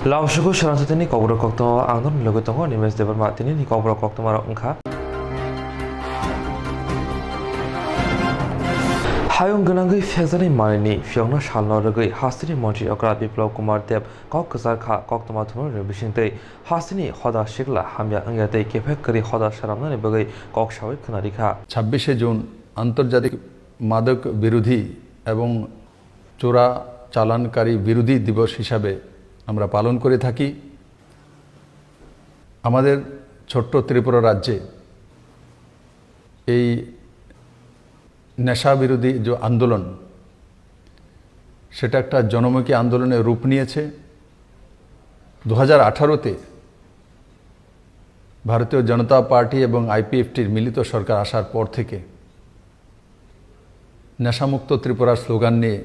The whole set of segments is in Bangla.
Langshuku Sharanatini Kobra Koktama Angon Logotongo Nimes Devan Martini Kobra Koktama Unka Hayung Ganangi Fezani Marini Fiona Shalnoragui Hastini Monti Okra Biplov Kumar Deb Kokazaka Koktama Tuno Bishinte Hastini Hoda Shigla Hamya Angate Kepekari Hoda Sharamani Bagay Kokshawi Kanarika 26শে জুন আন্তর্জাতিক মাদক বিরোধী এবং চোরা চালানকারী বিরোধী দিবস হিসাবে আমরা পালন করে থাকি। আমাদের ছোট্ট ত্রিপুরা রাজ্যে এই নেশা বিরোধী যে আন্দোলন সেটা একটা জনমুখী আন্দোলনে রূপ নিয়েছে। 2018-তে ভারতীয় জনতা পার্টি এবং আইপিএফটির মিলিত সরকার আসার পর থেকে নেশামুক্ত ত্রিপুরার স্লোগান নিয়ে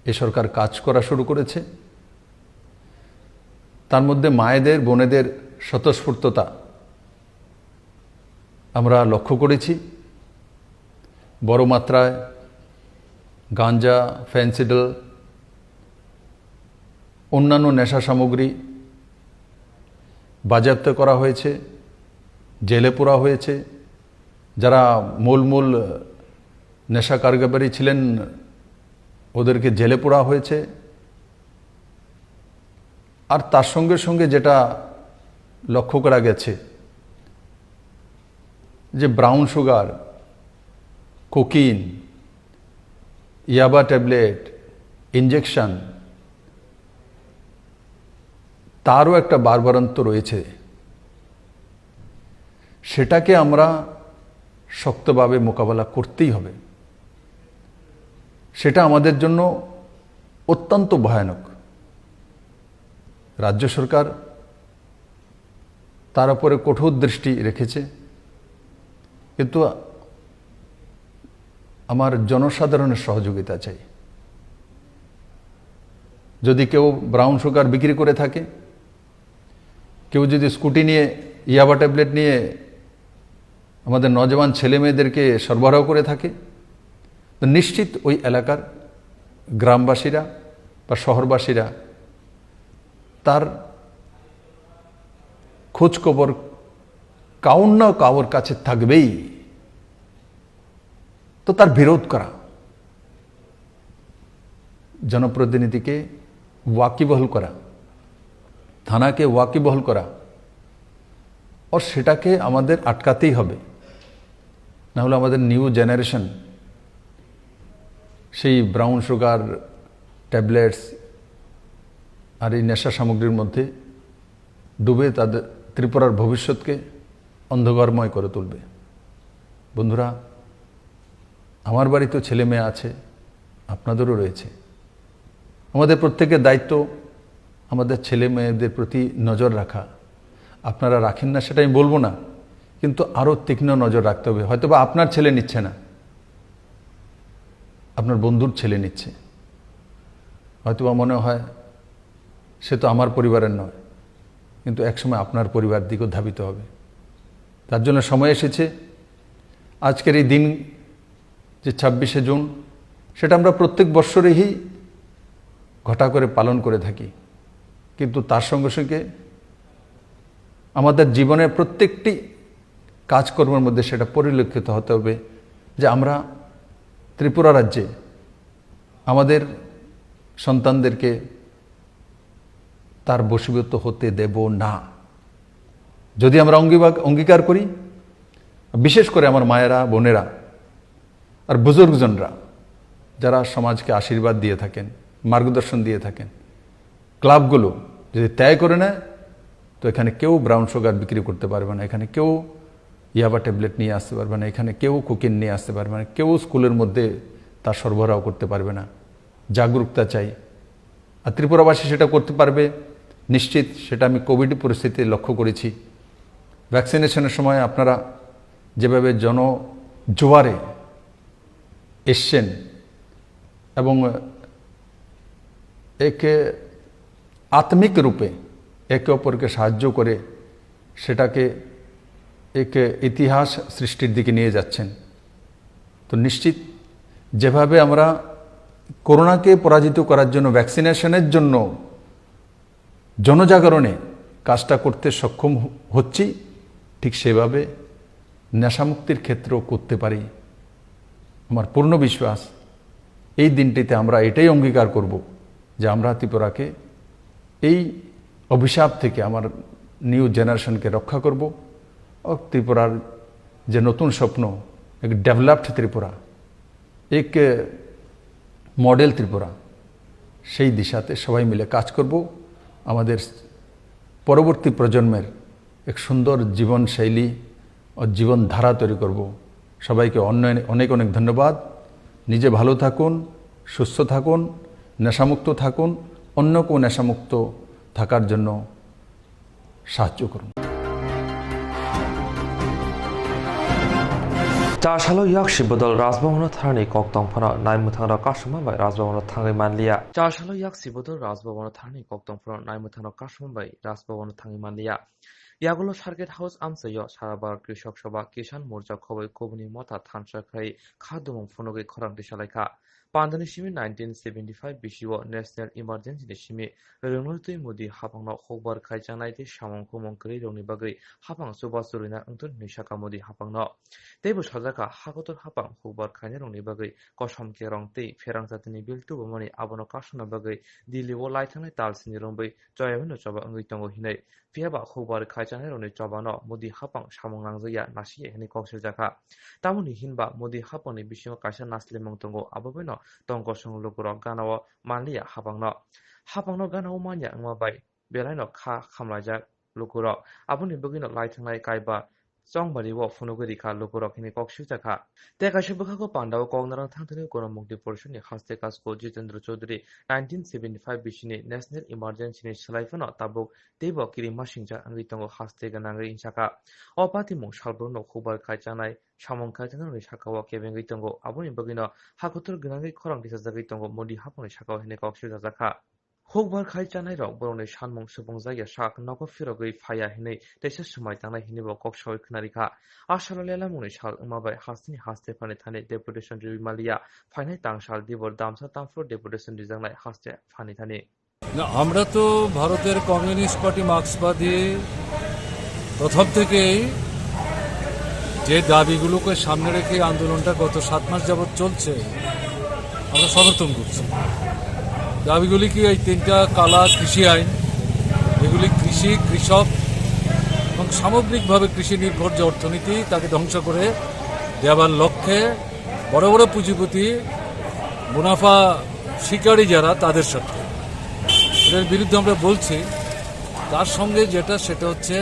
এই সরকার কাজ করা শুরু করেছে। তার মধ্যে মায়েদের বোনেদের স্বতঃস্ফূর্ততা আমরা লক্ষ্য করেছি। বড় মাত্রায় গাঞ্জা, ফেন্সিডল, অন্যান্য নেশা সামগ্রী বাজেয়াপ্ত করা হয়েছে, জেলে পোরা হয়েছে। যারা মূল নেশা কারবারি ছিলেন ওদেরকে জেলে পোরা হয়েছে। আর তার সঙ্গে সঙ্গে যেটা লক্ষ্য করা গেছে যে ব্রাউন সুগার, কোকিন, ইয়াবা ট্যাবলেট, ইনজেকশন, তারও একটা বাড়বাড়ন্ত রয়েছে। সেটাকে আমরা শক্তভাবে মোকাবেলা করতেই হবে। সেটা আমাদের জন্য অত্যন্ত ভয়ানক। রাজ্য সরকার তার উপরে কঠোর দৃষ্টি রেখেছে, কিন্তু আমার জনসাধারণের সহযোগিতা চাই। যদি কেউ ব্রাউন সুগার বিক্রি করে থাকে, কেউ যদি স্কুটি নিয়ে ইয়াবা ট্যাবলেট নিয়ে আমাদের নজওয়ান ছেলে মেয়েদেরকে সরবরাহ করে থাকে, তো নিশ্চিত ওই এলাকার গ্রামবাসীরা বা শহরবাসীরা তার খোঁজখবর কাউর না কাউর কাছে থাকবেই। তো তার বিরোধ করা, জনপ্রতিনিধিকে ওয়াকিবহল করা, থানাকে ওয়াকিবহল করা, আর সেটাকে আমাদের আটকাতেই হবে। না হলে আমাদের নিউ জেনারেশন সেই ব্রাউন সুগার, ট্যাবলেটস আর এই নেশা সামগ্রীর মধ্যে ডুবে তাদের ত্রিপুরার ভবিষ্যৎকে অন্ধকারময় করে তুলবে। বন্ধুরা, আমার বাড়িতেও ছেলে মেয়ে আছে, আপনাদেরও রয়েছে। আমাদের প্রত্যেকের দায়িত্ব আমাদের ছেলে মেয়েদের প্রতি নজর রাখা। আপনারা রাখেন না সেটা আমি বলবো না, কিন্তু আরও তীক্ষ্ণ নজর রাখতে হবে। হয়তোবা আপনার ছেলে নিচ্ছে না, আপনার বন্ধুর ছেলে নিচ্ছে। হয়তোবা মনে হয় সে তো আমার পরিবারের নয়, কিন্তু একসময় আপনার পরিবার দিকেও ধাবিত হবে। তার জন্য সময় এসেছে। আজকের এই দিন যে 26শে জুন, সেটা আমরা প্রত্যেক বৎসরেই ঘটা করে পালন করে থাকি, কিন্তু তার সঙ্গে সঙ্গে আমাদের জীবনের প্রত্যেকটি কাজকর্মের মধ্যে সেটা পরিলক্ষিত হতে হবে যে আমরা ত্রিপুরা রাজ্যে আমাদের সন্তানদেরকে তার বশীভূত হতে দেব না। যদি আমরা অঙ্গীকার করি, বিশেষ করে আমার মায়েরা, বোনেরা আর বুজুর্গজনরা যারা সমাজকে আশীর্বাদ দিয়ে থাকেন, মার্গদর্শন দিয়ে থাকেন, ক্লাবগুলো যদি ত্যাগ করে নেয়, তো এখানে কেউ ব্রাউন সুগার বিক্রি করতে পারবে না, এখানে কেউ ইয়াবা ট্যাবলেট নিয়ে আসতে পারবে না, এখানে কেউ কোকিন নিয়ে আসতে পারবে না, কেউ স্কুলের মধ্যে তার সরবরাহ করতে পারবে না। জাগরুকতা চাই। আর ত্রিপুরাবাসী সেটা করতে পারবে নিশ্চিত। সেটা আমি কোভিড পরিস্থিতি লক্ষ্য করেছি। ভ্যাকসিনেশনের সময় আপনারা যেভাবে জনজোয়ারে এসছেন এবং একে আত্মিক রূপে একে অপরকে সাহায্য করে সেটাকে এক ইতিহাস সৃষ্টির দিকে নিয়ে যাচ্ছেন, তো নিশ্চিত যেভাবে আমরা করোনাকে পরাজিত করার জন্য ভ্যাকসিনেশনের জন্য জনজাগরণে কাজটা করতে সক্ষম হচ্ছি, ঠিক সেভাবে নেশামুক্তির ক্ষেত্রেও করতে পারি। আমার পূর্ণ বিশ্বাস এই দিনটিতে আমরা এটাই অঙ্গীকার করব যে আমরা ত্রিপুরাকে এই অভিশাপ থেকে আমার নিউ জেনারেশনকে রক্ষা করব। ও ত্রিপুরার যে নতুন স্বপ্ন, এক ডেভেলপড ত্রিপুরা, এক মডেল ত্রিপুরা, সেই দিশাতে সবাই মিলে কাজ করব। আমাদের পরবর্তী প্রজন্মের এক সুন্দর জীবনশৈলী ও জীবনধারা তৈরি করব। সবাইকে অনেক অনেক ধন্যবাদ। নিজে ভালো থাকুন, সুস্থ থাকুন, নেশামুক্ত থাকুন, অন্যকেও নেশামুক্ত থাকার জন্য সাহায্য করুন। চাশালো ইয়াক শিবদল রাজভবন থানানি কক্তং ফনা নাইমুথাংরা কাশমা বাই রাজভবন থাঙ্গি মানলিয়া চাশালো ইয়াক শিবদল রাজভবন থানানি কক্তং ফনা নাইমুথাংরা কাশমা বাই রাজভবন থাঙ্গি মানলিয়া ইয়াগুলো সার্কিট হাউস আমসাইয় সারাবার কৃষক সভা কিষান মোর্চা খবর কবনি মতা থানসাখাই খাদ্যমং ফনগৈ খরাংটি সালাইখা পান্দানি সিমি 1975 বিশিও ন্যাশনাল ইমার্জেন্সি সিমি রংলুতৈ মোদি হাফাংনো হকবার খাইজানাইতে সামং কুমংকরি রংনি বাগৈ হাফাং সুবা সুরিনা अंतुन निशाका मोदी हाफांनो तेबो साजाका हागतर हाफां हकबार खायने रंनि बागै कसम के रं तै फेरां जातिनि बिलतु बमनि आबनो कासना बागै दिल्लीओ लाइथांनाय तालसिनि रंबै जयाबनो चबा अंगै तंगो हिनै फियाबा हकबार खायजानाय रंनि चबानो मोदी हाफां सामं नांजैया नासि हेनि कक्से जाखा तामुनि हिनबा मोदी हाफांनि बिसिङाव कायसा नासले मंतंगो आबोबनो तंगसं लोगुरक गानाव मानलिया हाफांनो गानाव मानिया अंमाबाय बेलायनो खा खामलायजाक लोगुरक आबोनि बगिनो लाइथांनाय कायबा Songbari wo funuguri ka lokurok hini kokshu jaka teka shibukha ko pandaw kognarang thangthani kono mukti portion ni haste kasko Jitendra Chaudhary 1975 bishini national emergency ni selaifano tabuk tebo kiri masingja angri tongo haste ganangri inchaka opati mung salbrono khubar khaijanai samong khaijanai ni sakawa kebengi tongo aboni bagino hakotor ganangri khorang disajagi tongo modi haponi sakawa hini kokshu jaka हकबार खायजानाय रक बर'नि सानमुं सुबुंजाया साक नगो फिरगै फाया हिनै दैसा समाय थांनाय हिनिबो कक्सय खोनारिखा आसारलेला मुंनि साल उमाबाय हास्तिनि हास्ते फानि थाने डेपुटेशन रिमालिया फाइनाय तांसाल दिबर दामसा तामफ्लो डेपुटेशन दिजांनाय हास्ते फानि थाने না আমরা তো ভারতের কমিউনিস্ট পার্টি মার্ক্সবাদী প্রথম থেকেই যে দাবিগুলোকে সামনে রেখে আন্দোলনটা গত 7 মাস যাবত চলছে আমরা সমর্থন করছি দাবিগুলি কি এই তিনটা কালা কৃষি আইন এগুলি কৃষি কৃষক এবং সামগ্রিকভাবে কৃষি নির্ভর যে অর্থনীতি তাকে ধ্বংস করে দেওয়ার লক্ষ্যে বড় বড় পুঁজিপতি মুনাফা শিকারী যারা তাদের সাথে এর বিরুদ্ধে আমরা বলছি তার সঙ্গে যেটা সেটা হচ্ছে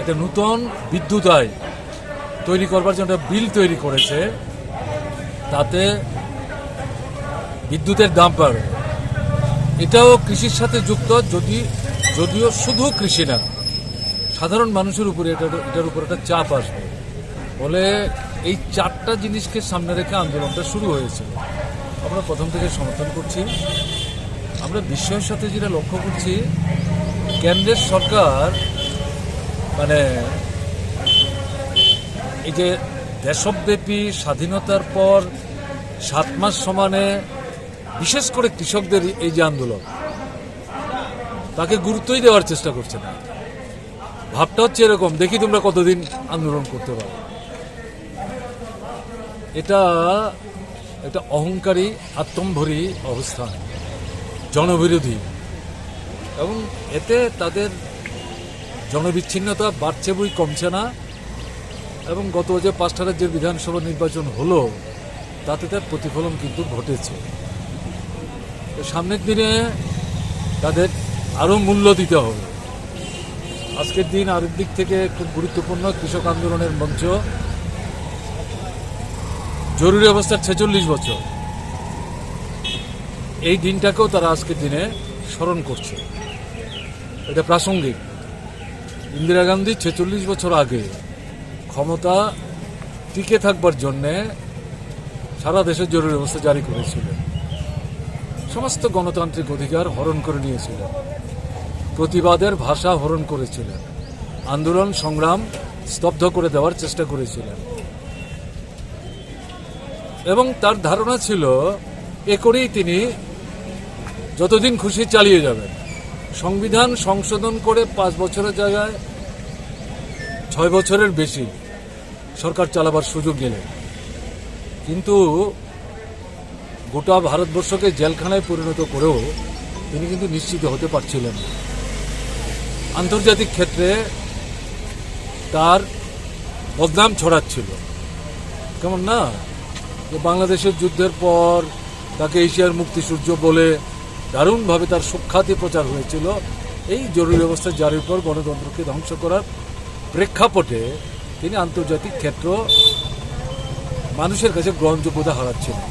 একটা নতুন বিদ্যুৎ আইন তৈরি করবার জন্য একটা বিল তৈরি করেছে তাতে বিদ্যুতের দাম বাড়বে এটাও কৃষির সাথে যুক্ত যদিও শুধু কৃষি না সাধারণ মানুষের উপরে এটার উপর একটা চাপ আসবে বলে এই চারটা জিনিসকে সামনে রেখে আন্দোলনটা শুরু হয়েছে আমরা প্রথম থেকে সমর্থন করছি আমরা বিস্ময়ের সাথে যেটা লক্ষ্য করছি কেন্দ্রের সরকার মানে এই যে দেশব্যাপী স্বাধীনতার পর 7 মাস সমানে বিশেষ করে কৃষকদের এই যে আন্দোলন তাকে গুরুত্বই দেওয়ার চেষ্টা করছে না ভাবটা হচ্ছে এরকম দেখি তোমরা কতদিন আন্দোলন করতে পারো এটা একটা অহংকারী আত্মম্ভরী অবস্থান জনবিরোধী এবং এতে তাদের জনবিচ্ছিন্নতা বাড়ছে বই কমছে না এবং গত যে 5টা রাজ্যের বিধানসভা নির্বাচন হলো তাতে তার প্রতিফলন কিন্তু ঘটেছে সামনের দিনে তাদের আরো মূল্য দিতে হবে আজকের দিন আরেক দিক থেকে খুব গুরুত্বপূর্ণ কৃষক আন্দোলনের মঞ্চ জরুরি অবস্থার 46 বছর এই দিনটাকেও তারা আজকের দিনে স্মরণ করছে এটা প্রাসঙ্গিক ইন্দিরা গান্ধী 46 বছর আগে ক্ষমতা টিকে থাকবার জন্যে সারা দেশে জরুরি অবস্থা জারি করেছিলেন সমস্ত গণতান্ত্রিক অধিকার হরণ করে নিয়েছিলেন প্রতিবাদের ভাষা হরণ করেছিলেন আন্দোলন সংগ্রাম স্তব্ধ করে দেওয়ার চেষ্টা করেছিলেন এবং তার ধারণা ছিল এ করেই তিনি যতদিন খুশি চালিয়ে যাবেন সংবিধান সংশোধন করে 5 বছরের জায়গায় 6 বছরের বেশি সরকার চালাবার সুযোগ নিলেন, কিন্তু গোটা ভারতবর্ষকে জেলখানায় পরিণত করেও তিনি কিন্তু নিশ্চিত হতে পারছিলেন না। আন্তর্জাতিক ক্ষেত্রে তার বদনাম ছড়াচ্ছিল, কেমন না, যে বাংলাদেশের যুদ্ধের পর তাকে এশিয়ার মুক্তিসূর্য বলে দারুণভাবে তার সুখ্যাতি প্রচার হয়েছিল। এই জরুরি অবস্থা জারির পর গণতন্ত্রকে ধ্বংস করার প্রেক্ষাপটে তিনি আন্তর্জাতিক ক্ষেত্র মানুষের কাছে গ্রহণযোগ্যতা হারাচ্ছিলেন।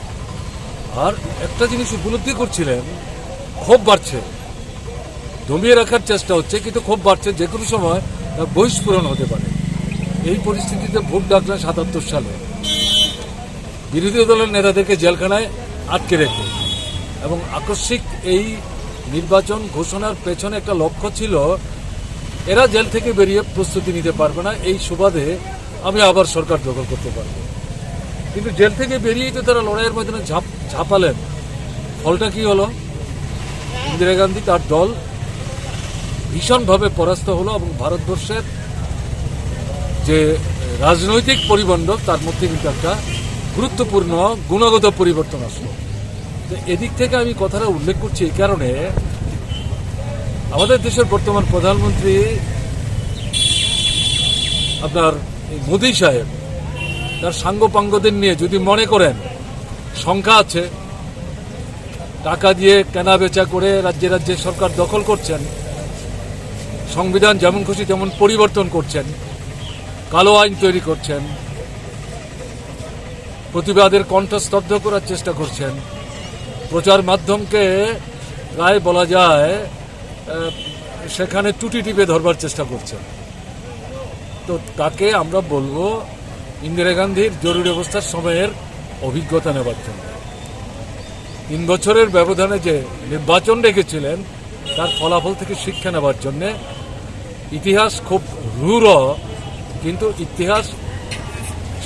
আর একটা জিনিস উপলব্ধি করছিলেন, ক্ষোভ বাড়ছে, দমিয়ে রাখার চেষ্টা হচ্ছে, কিন্তু ক্ষোভ বাড়ছে, যে কোনো সময় তার বহিষ্করণ হতে পারে। এই পরিস্থিতিতে ভোট ডাকলেন 77 সালে বিরোধী দলের নেতাদেরকে জেলখানায় আটকে রেখে, এবং আকস্মিক এই নির্বাচন ঘোষণার পেছনে একটা লক্ষ্য ছিল, এরা জেল থেকে বেরিয়ে প্রস্তুতি নিতে পারবে না, এই সুবাদে আমি আবার সরকার দখল করতে পারবো। কিন্তু জেল থেকে বেরিয়েই তো তারা লড়াইয়ের ময়দানে ঝাঁপালেন। ফলটা কি হলো? ইন্দিরা গান্ধী তার দল ভীষণভাবে পরাস্ত হলো, এবং ভারতবর্ষের যে রাজনৈতিক পরিমণ্ডল তার মধ্যে কিন্তু একটা গুরুত্বপূর্ণ গুণগত পরিবর্তন আসলো। তো এদিক থেকে আমি কথাটা উল্লেখ করছি এই কারণে, আমাদের দেশের বর্তমান প্রধানমন্ত্রী আপনার মোদী সাহেব তার সাঙ্গপাঙ্গদের নিয়ে যদি মনে করেন সংখ্যা আছে, টাকা দিয়ে কেনা বেচা করে রাজ্যে রাজ্যে সরকার দখল করছেন, সংবিধান যেমন খুশি তেমন পরিবর্তন করছেন, কালো আইন তৈরি করছেন, প্রতিবাদের কণ্ঠ স্তব্ধ করার চেষ্টা করছেন, প্রচার মাধ্যমকে প্রায় বলা যায় সেখানে টুটি টিপে ধরবার চেষ্টা করছেন, তো তাকে আমরা বলবো ইন্দিরা গান্ধীর জরুরি অবস্থার সময়ের অভিজ্ঞতা নেবার জন্য 3 বছরের ব্যবধানে যে নির্বাচন রেখেছিলেন তার ফলাফল থেকে শিক্ষা নেবার জন্যে। ইতিহাস খুব রূঢ়, কিন্তু ইতিহাস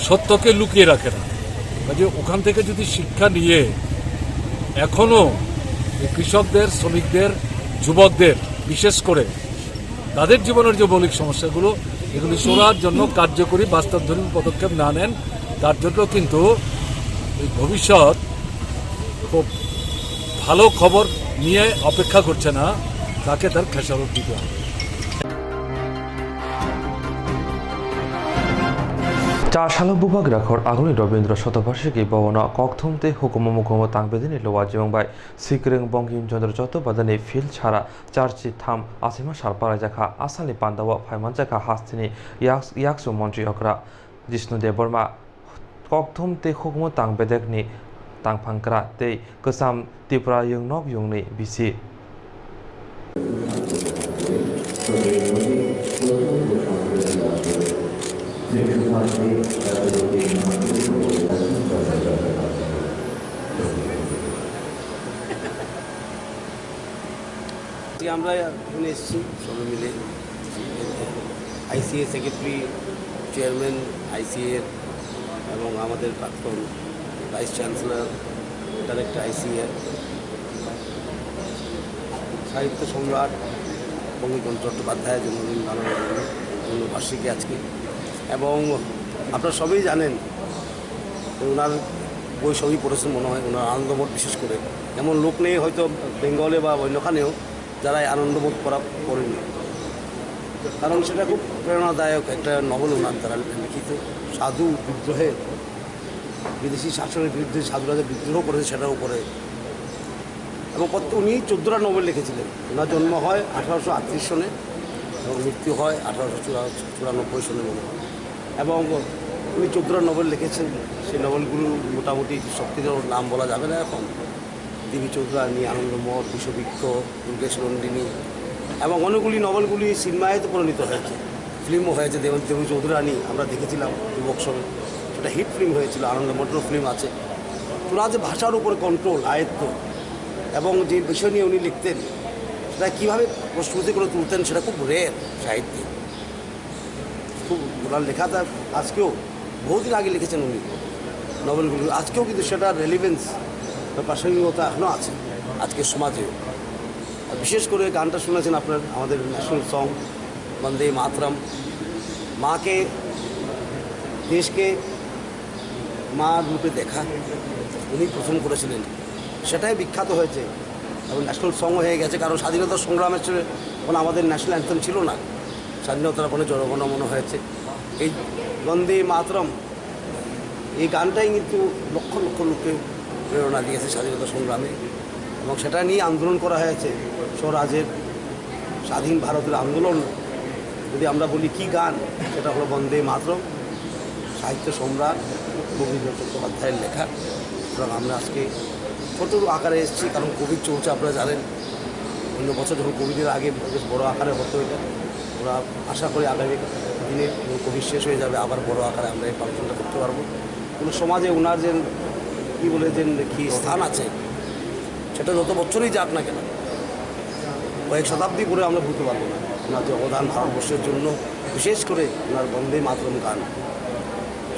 সত্যকে লুকিয়ে রাখে না, কাজে ওখান থেকে যদি শিক্ষা নিয়ে এখনও কৃষকদের, শ্রমিকদের, যুবকদের বিশেষ করে তাদের জীবনের যে মৌলিক সমস্যাগুলো, এগুলি সরার জন্য কার্যকরী বাস্তবধর্মী পদক্ষেপ না নেন, তার জন্য কিন্তু এই ভবিষ্যৎ খুব ভালো খবর নিয়ে অপেক্ষা করছে না, তাকে তার খেসারত দিতে হবে। চাশালবুবাগ রাখর আগুনি রবীন্দ্র শতবার্ষিকী ভবন ককথুমতে হুকুম মুকুম তাংবেদিনী লোয়া জিবংবাই সিক্রিং বঙ্কিমচন্দ্র চট্টোপাধ্যায়নি ফিল্ড ছাড়া চার্চি থাম আসিমা সারপারা জাখা আসামনি পান্দাওয়া ফাইমান জাখা হাস্তিনি ইয়াকসু মন্ত্রী অকরা জিষ্ণুদেব বর্মা ককথুমতে হুকুম তাংবেদেকনি তাংফাংকরা তৈ গোসাম ত্রিপুরা ইংনক ইংনি বিসি আমরা এখানে এসেছি সবাই মিলে, আইসিএ সেক্রেটারি, চেয়ারম্যান আইসিএর এবং আমাদের প্রাক্তন ভাইস চ্যান্সেলর, ডাইরেক্টর আইসিএ, সাহিত্য সম্রাট বঙ্কিমচন্দ্র চট্টোপাধ্যায়ের জন্মদিন পালনের জন্মবার্ষিকী আজকে। এবং আপনারা সবাই জানেন ওনার বই সবই পড়েছেন মনে হয়, ওনার আনন্দমঠ বিশেষ করে এমন লোক নেই হয়তো বেঙ্গলে বা অন্যখানেও যারা এই আনন্দমঠ করা পড়েনি, কারণ সেটা খুব প্রেরণাদায়ক একটা নভেল ওনার দ্বারা লিখিত। সাধু বিদ্রোহে, বিদেশি শাসনের বিরুদ্ধে সাধুরা যে বিদ্রোহ করেছে সেটার উপরে, এবং উনি 14টা নোবেল লিখেছিলেন। ওনার জন্ম হয় 1838 সনে এবং মৃত্যু হয় 1894 সনে মনে হয়, এবং উনি 14টা নোবেল লিখেছেন। সেই নোবেলগুলো মোটামুটি সবথেকে নাম বলা যাবে না এখন, দেবী চৌধুরানী, আনন্দমঠ, বিষবৃক্ষ, দুর্গেশ নন্দিনী, এবং অনেকগুলি নোবেলগুলি সিনেমায়তে পরিণত হয়েছে, ফিল্মও হয়েছে। দেবী চৌধুরানী আমরা দেখেছিলাম যুবক সময়, সেটা হিট ফিল্ম হয়েছিল। আনন্দমঠেরও ফিল্ম আছে। ওনার যে ভাষার উপরে কন্ট্রোল, আয়ত্ত, এবং যে বিষয় নিয়ে উনি লিখতেন সেটা কীভাবে প্রস্তুতি করে তুলতেন সেটা খুব রেয়ার সাহিত্যে। খুব ওনার লেখাটা আজকেও বহুদিন আগে লিখেছেন উনি নোবেলগুলো, আজকেও কিন্তু সেটার রেলিভেন্স বা প্রাসঙ্গিকতা এখনও আছে আজকের সমাজেও। আর বিশেষ করে গানটা শুনেছেন আপনার আমাদের ন্যাশনাল সং বন্দে মাতরম। মাকে, দেশকে মা রূপে দেখা উনি প্রথম করেছিলেন, সেটাই বিখ্যাত হয়েছে এবং ন্যাশনাল সং হয়ে গেছে। কারণ স্বাধীনতা সংগ্রামের কোনো আমাদের ন্যাশনাল অ্যান্থেম ছিল না, স্বাধীনতার কোনো জনগণমন হয়েছে। এই বন্দে মাতরম এই গানটাই কিন্তু লক্ষ লক্ষ লোককে প্রেরণা দিয়েছে স্বাধীনতা সংগ্রামে, এবং সেটা নিয়ে আন্দোলন করা হয়েছে। স্বরাজের স্বাধীন ভারতের আন্দোলন যদি আমরা বলি কী গান, সেটা হলো বন্দে মাতরম, সাহিত্য সম্রাট বঙ্কিমচন্দ্র চট্টোপাধ্যায়ের লেখা। এবং আমরা আজকে ছোটো আকারে এসেছি, কারণ কোভিড চলছে আপনারা জানেন। অন্য বছর যখন কোভিডের আগে বেশ বড়ো আকারে হতো এটা, ওরা আশা করি আগামী দিনে কোভিড শেষ হয়ে যাবে, আবার বড়ো আকারে আমরা এই ফাংশনটা করতে পারবো। কোনো সমাজে ওনার যে কী বলে যে কী স্থান আছে, সেটা যত বছরই যাক না কেন, কয়েক শতাব্দী করে আমরা ভুলতে পারবো না। ওনার যে অবদান ভারতবর্ষের জন্য, বিশেষ করে ওনার বন্দে মাতরম গান,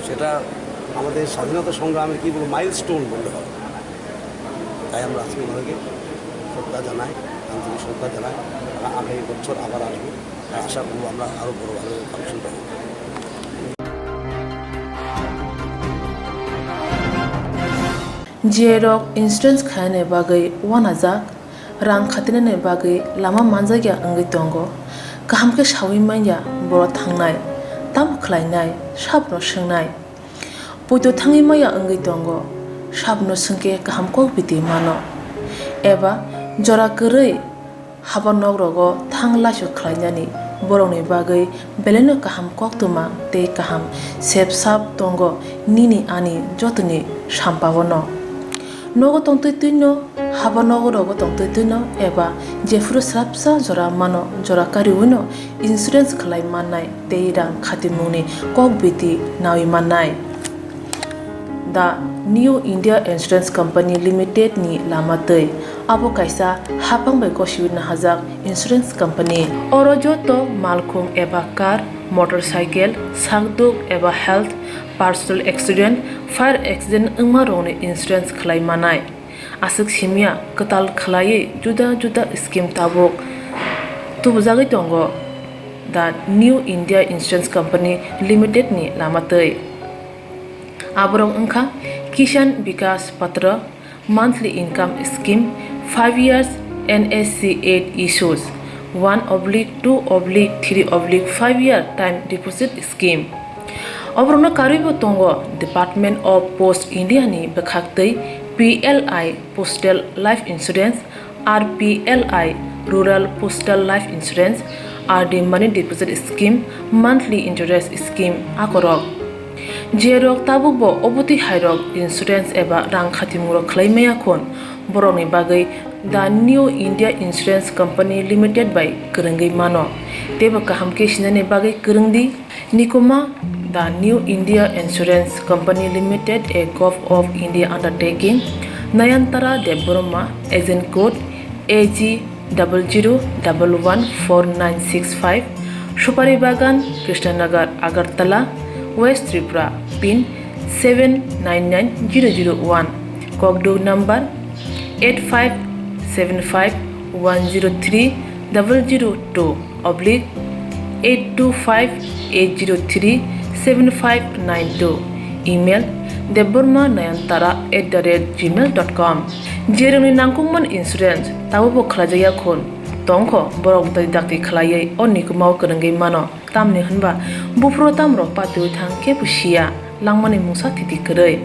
সেটা আমাদের স্বাধীনতা সংগ্রামের কী বলবো মাইলস্টোন বলতে হবে। তাই আমরা আজকে ওনাকে শ্রদ্ধা জানাই, আন্তরিক শ্রদ্ধা জানাই। আগামী বছর আবার আসবো, আশা করবো আমরা আরও বড়োভাবে ফাংশনটা হবে। Jerok insurance khane bagai wanajak rang khatinane bagai lama manjagya angai tongo kaham ke shawi manya boro thangnai tam khlainai sabno swngnai puito thangi maya angai tongo sabno sungke kaham ko biti mano eba jora korei habanok rogo thanglasho khlainani boroni bagai beleno kaham koktuma te kaham sep sap tongo nini ani jotoni sampabono nogo tongtoi tuino haba nogo rogo tongtoi tuino eba jefuru srapsa jora mano jora kari uno insurance khlai mannai tei rang khatimuni kok biti nawi mannai. The New India Insurance Company Limited ni lamatei abo kaisa hapang bai koshiwin hajak insurance company oro joto malkhung eba car motorcycle sakduk eba health personal accident fire accident ungma rone insurance khlai manai asuk simia katal khlai juda juda scheme tabok tubujagai tongo the New India Insurance Company Limited ni lamatei aborong ungkha Kisan Vikas Patra monthly income scheme 5 years NSC 8 issues 1/2/3/5 year time deposit scheme obrona karibo tongo Department of Post India ni bekhaktei PLI Postal Life Insurance RPLI Rural Postal Life Insurance RD Money Deposit Scheme monthly interest scheme akorok jerok tabubo oboti hairok insurance eba rang khatimuro khlaimaya khon boroni bagai the New India Insurance Company Limited by Kurungai mano teba kaham ke sinane bagai kurungdi nikoma the New India Insurance Company Limited a Gov of India undertaking Nayantara Deborma agent code AG 00114965 Shupari Bagan Krishnanagar Agartala West Tripura pin 799001 Kogdo number 8575102825-825-803-7592 email debormanayantara@gmail.com jeroni nangkungman insurance tabubo khlajaya khon tongkho borok dai dakti khlaiye onni kumau kurungai mano tamni hanba bufro tamro patu thang ke pusia langmani musa titi korei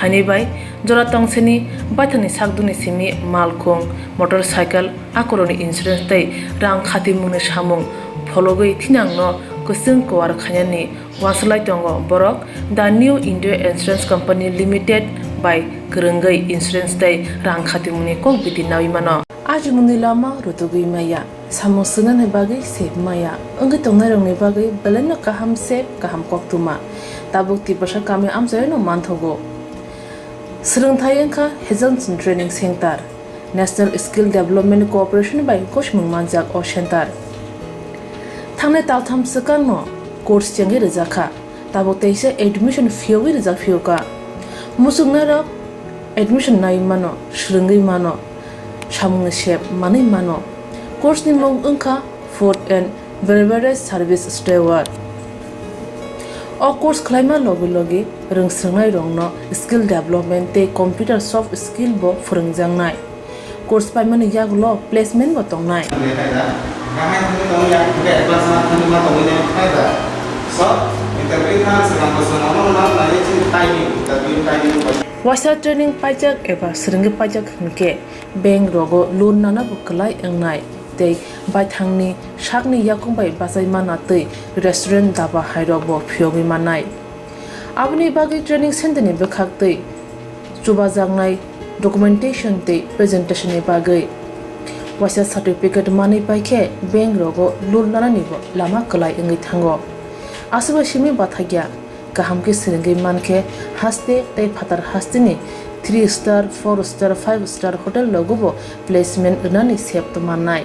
hani bai jora tongseni baithani sakduni simi malkhung motorcycle akoroni insurance tai rang khatimuni samung phologoi thinangno kusung kwar khanyani waslai tongo borok the New India Insurance Company Limited by Kurungai Insurance tai rang khatimuni kok biti nawi mano aji muni lama rutugui maya samosuna ne bagai sep maya angai tongnai rong ne bagai beleno kaham sep kaham koktuma tabuk ti basha kami amjayo no manthogo Srungthai engkha Hezonson Training Center National Skill Development Corporation by Koshmung Manjak o Center Thangnai taltham sakang no course changi rejakha tabuk teise admission fee wi rejak fee ka musungna rok admission nai mano srungai mano samung sep manai mano Course ni mong ungkha Food and Beverage Service Steward. O course khlaima logi rungsrangnai rongno skill development te computer soft skill bo phurungjangnai. Course paimani yaglo placement bo tongnai. Wasa training pajak eba seringi pajak hingke bank rogo loan nana bukalai engnai tei baithangni shakni yakungbai basai mana tei restaurant daba hairok bo phyogi manai abni bagi training center ni bekhak tei chubajangnai documentation tei presentation ni bagai wasa certificate mani paikhe bank rogo loan nana ni bo lama kalai engai thango asuba shimi bathagya kaham ke seringi manke haste tei phatar hastini 3 star 4 star 5 star hotel logo placement nani sep to manai.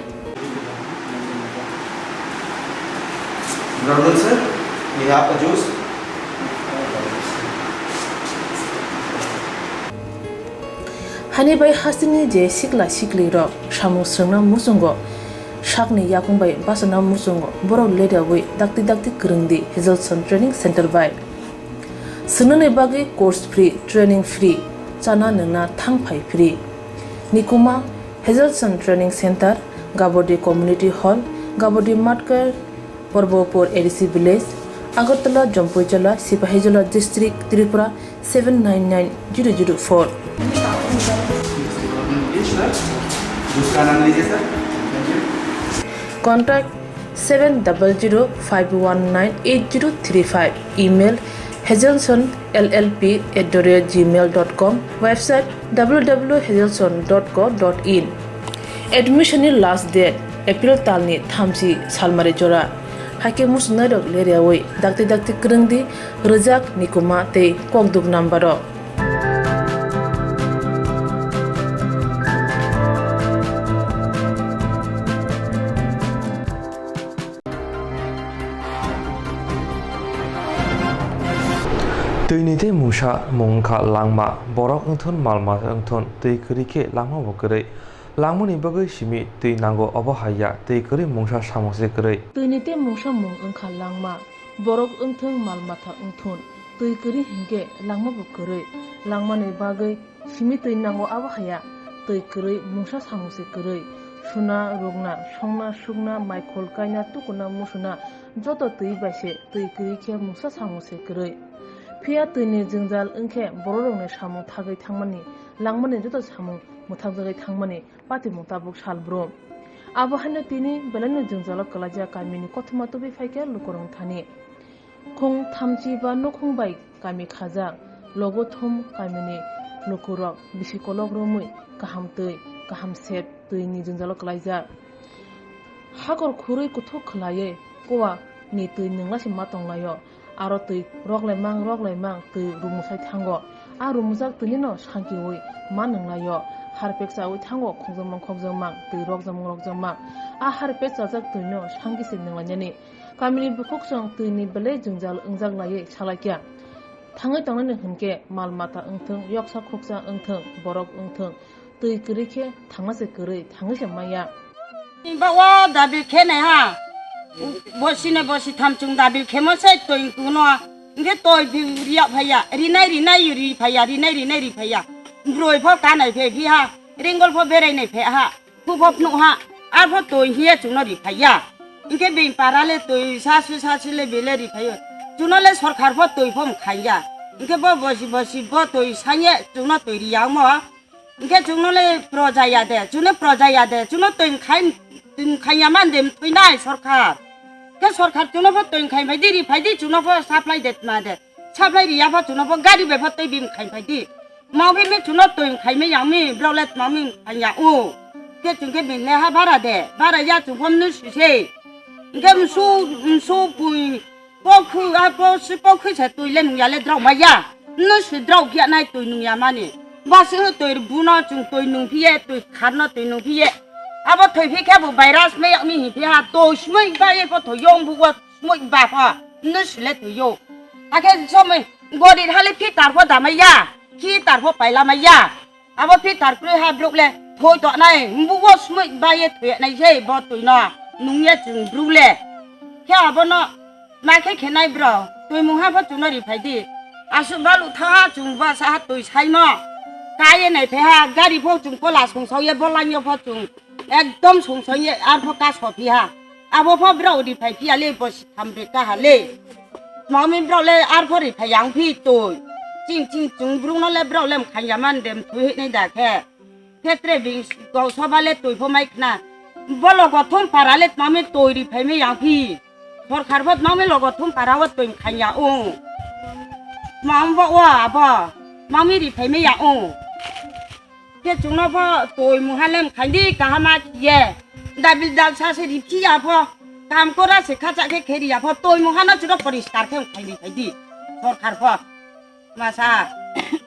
Brother sir, we have a juice. Hani bai hastini je sikli ro samu srna musungo shakni yakungbai basana musungo boro leda we dakti krungdi Hazelson Training Center by Sunane bagi course free, training free, chana nana thangpai free. Nikuma Hazelson Training Center, Gabodi Community Hall, Gabodi Matkar, Porbopur ADC Village, Agartala, Jampuijala, Sipahijala District, Tripura 799004. Contact 700-519-8035. Email hazelsonllp@gmail.com. Website www.hazelson.co.in. Admission last date April talni thamsi salmari jora. Hake musnadok leriawai dakti krungdi rejak nikuma tei kokduk nambaro. Tuinite Musha Mongka Langma, Borok Unthun Malma Unthun, Tei Kurike Langma Bokere, Langmuni Bagai Shimi, Tei Nango Obahaya, Tei Kuri Mungsha Samose Kere. Tuinite Musha Mongka Langma, Borok Unthun Malmata Unthun, Tei Kuri Hinge, Langma Bokere, Langmani Bagai, Shimi Tei Nango Obahaya, Tei Kuri Mungsha Samose Kere, Shuna Rogna, Shongna Shugna, Michael Kaina Tukuna Musuna, Joto Tei Bashe, Tei Kurike Mungsha Samose Kere. Pia tuni jingjal unke bororongni samung thagai thangmani langmani joto samung muthakjagai thangmani pati mutabuk salbro abo hana tini belani jingjalo kalaja kamini kothuma tobi phaike lukorong thani khong thamchi ba nokhong bai kami khaja logo thum kamini lukorok bisikolok romui kaham tei kaham set tuni jingjalo kalaja hakor khurui kuthok khlaye kowa ni tui ninglasi matonglayo aro tui roglai mang tui rumusai thango a rumujak tui no shanki oi manunglayo harpeksa oi thango khongjamang tui rogjamang a harpeksa jak tui no shangi se ninglanyani kamini bukoksong tui ni bele jingjal ungjak laye chalakya thangai tangnani hunke malmata ungthung yoksa khoksa ungthung borok ungthung tui kurike thangase kurei thangise maya bawa dabil khene ha bosi thamchung dabil khemose toy kuno nge toy riya phaya rinai yuri phaya rinai phaya broi pho kanai phe phi ha ringol pho berai nei phe ha phu pho nu ha ar pho toy hiya chungno ri phaya nge bin parale toy sasu le bele ri phayo chuno le sarkar pho toy phom khaya nge bo bosi bo toy sanye chungno toy riya mo nge chungno le projaya de chuno toy khayyaman dem toy nai sarkar ke sarkar chuno pho toy khai phai chuno pho supply det ma de supply riya pho chuno pho gari be pho toy bim khai phai mau bi me chuno toy khai me yang mi blolet mau mi phaya u ke chung ke bin le ha bara ya chu phom nu se ngam su pui po khu a po si po khu se toy le nu ya le drau ma ya nu si drau pia nai toy nu ya ma ni ba se toy bu na chung toy nu phi toy khan na toy nu phi abo thoi phi kha bu virus me mi hi phi ha to smoi ba ye pho tho yong bu wa smoi ba pha nu si le toy yo a ke so me godi hale phi tar pho da ma ya ki tar pho pai la ma ya abo phi tar kre ha blok le thôi tọa này mua smui bay thuệ này dây bỏ tuổi nọ nung nhẹ chừng bru lẹ theo bọn nó mai cái này bro tôi muốn hát chúng nó đi phải đi à sự bao lũ tha chúng và sa tôi say nọ cái này phải ha gari phố chúng có là sùng sâu ye bỏ lăng ye phố chúng ekdom sùng sâu ye ăn phố cá sọt phi ha à phố phố bro đi phải phi à lê bỏ tham việc cả hà lê mà mình bro lê ăn phố đi phải yang phi tôi chính chúng bru nó lê bro lê khai nhà man đem thuê này đã khe thế tre bình cầu so ba lê tôi phố mai na bỏ lọ gọt thôn para lê mà mình tôi đi phải mấy yang phiพอขาดพอน้องไม่หลอกทุ่มปาราวัดตัวขยะองมองบอกว่าบ่มองไม่ดีไปไม่อยากองเจ้าจุงน้อพ่อตัวมุฮันเล่มขันดีกะฮามาเย่ดับบิลดับซาเสดีพี่ยาพ่อกามก็ได้เสกข้าจะแค่เคดียาพ่อตัวมุฮันน่าจะต้องบริสการแค่ขันดีไปดีพอขาดพ่อมาซา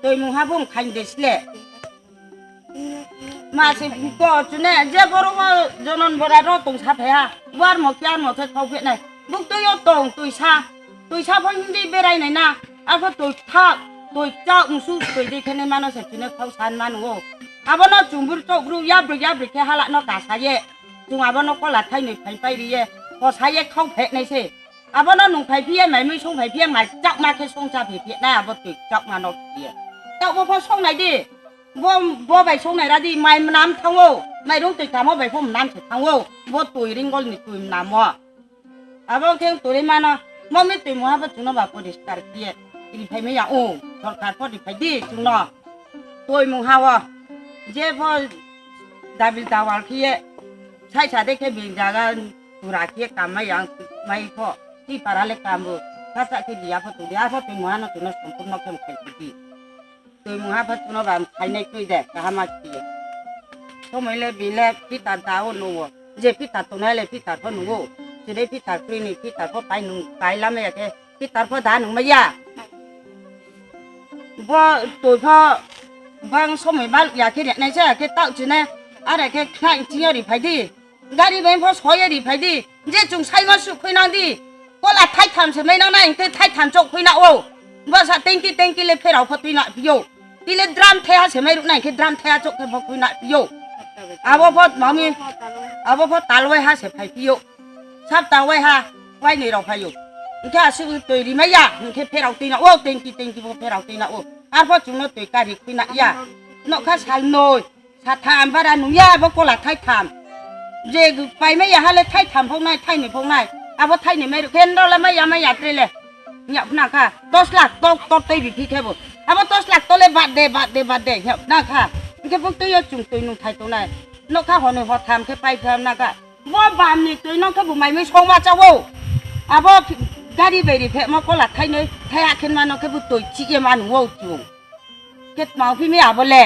ตัวมุฮันพุ่งขันเดสเล่มาสิก็จุเนี่ยเจ้าพ่อรู้ว่าจนนบรารอตรงชาเพฮะวาร์หมอกยานหมอกเธอเขาเพี้ยนไหนบุกตัวโยตรงตัวชาพอหินดีเบรายไหนนะอาพอตัวท่าตัวเจ้าอุ้งสู้ตัวดีแค่ในมันเอาเสร็จจุเนี่ยเขาสานมันโง่อาบ่นจุ่มบุรุษรู้ยับแค่ฮาละนอกกาสายเย่จุ่มอาบ่นก็หลัดไทยหนึ่งไผ่ไปดีเย่พอสายเย่เข้าเพะในเสอาบ่นหนุ่มไผ่เพี้ยไหมไม่ช่องไผ่เพี้ยไหมจักมาแค่ช่องจ่าเพี้ยได้อาบ่ตัวจักมานอกเพี้ยเจ้าบ่พอช่องไหนดิบ่ไปช่องไหนละดิไม่น้ำทั้งโง่ไม่รู้ตัวกามว่าไปพุ่มน้ำเสร็จทั้งโง่บ่ตัวริงก็นี่ตัวน้ำว่าอาบ่แค่ตัวนี้มานะมองไม่ตัวมัวบ่จุนบ่ปฏิสการเกียอีไผไม่อยากโอ้พอขาดพอดีไผดีจุนตัวมึงหาวเจ้าพอดาบิดาวาลขี้ใช้ชาได้แค่บินจากตุราขี้กรรมไม่ยังไม่พอที่ปาราเล็กกรรมบุถ้าสักทีเดียวพอตัวเดียวพอตัวมัวนะตัวนั้นสมบูรณ์เข้มแข็งดีตัวมึงหาพอจุนบ่ภายในตัวเด็กก็หามาขี้ก็ไม่เลยบินแล้วพี่ตาดาวนูเจ้าพี่ตาตัวนั้นเลยพี่ตาพอหนูจะได้พี่ตาคลินิกพี่ตาพ่อไปหนุ่มไปแล้วไม่อยากแค่พี่ตาพ่อด่าหนุ่มไม่ยากว่าตัวพ่อบางสมัยบ้านอยากแค่ในเช้าแค่เต้าจีน่ะอะไรแค่ข้างที่อะไรไปดีการีเป็นพ่อสวยอะไรไปดีเจ้าจงใช้มาสุขคุยนั่งดีก็ละไทยทำใช่ไหมน้องนั่งคือไทยทำจกคุยน่ะโอ้ว่าสัตว์เต็งกี้เลยเพื่อเราพอตุยน่ะพี่โยที่เลยดรัมเทียใช่ไหมลูกนั่งคือดรัมเทียจกคือพอคุยน่ะพี่โยอาบ่พอหมอมีอาบ่พอตาลอยหาเสียไปพี่โยชอบตาไว้ฮะไว้ในเราพายุแค่ซื้อตัวดีไม่ยากแค่เพลเราตีน่ะโอ้เต็งกี้พอเพลเราตีน่ะโอ้อาพอจุนตัวการีคุยน่ะยานกข้าชาโนยชาทามบ้านหนุ่มยาพวกคนละไทยทำเจกไปไม่อยากให้เลยไทยทำพวกนายไทยในพวกนายอาพอไทยในไม่เห็นเราแล้วไม่อยากเลยเนี่ยน่ะค่ะ10 ลักตัวตีบิที่แค่บุอาพอ10 ลักตัวเลยบาดเดเนี่ยน่ะค่ะแค่พวกตัวยจุนตัวนุ่งไทยตัวนายนกข้าหัวหนึ่งพอทำแค่ไปเพิ่มน่ะค่ะว่าบามนี่ตัวน้องเขาบุ๋มไม่ชงมาเจ้าโว้อาบ่การีไปดิเพะมาก็หลักไทยเนี่ยไทยขึ้นมาน้องเขาบุ๋ตัวชี้ยมันโว้จุงเก็บมาพี่ไม่อาบ่แล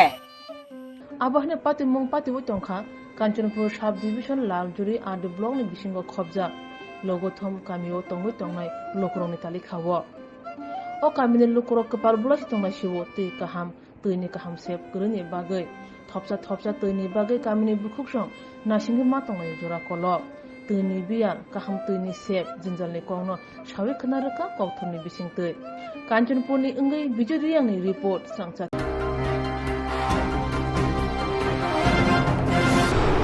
আবাহ নে পাতি মুং পাতি ও তংখা কাঞ্চনপুর সাব ডিভিশন লালজুরি আর ব্লক নি বিসিঙ্গ খবজা লগথম কামিও তংগৈ তংনাই লোকরংনি তালি খাও ও কামিনে লোকরক কপাল বুলাস তংনাই শিবো তৈ কাহাম তৈনি কাহাম সেব গরনি বাগৈ থপসা তৈনি বাগৈ কামিনে বুখুকসং নাসিঙ্গি মা তংনাই জোড়া কল তৈনি বিয়াল কাহাম তৈনি সেব জিনজালনি কংনো সাवे খনারকা কৌথমনি বিসিং তৈ কাঞ্চনপুরনি ইংগৈ বিজয় রিয়াংনি report সংচা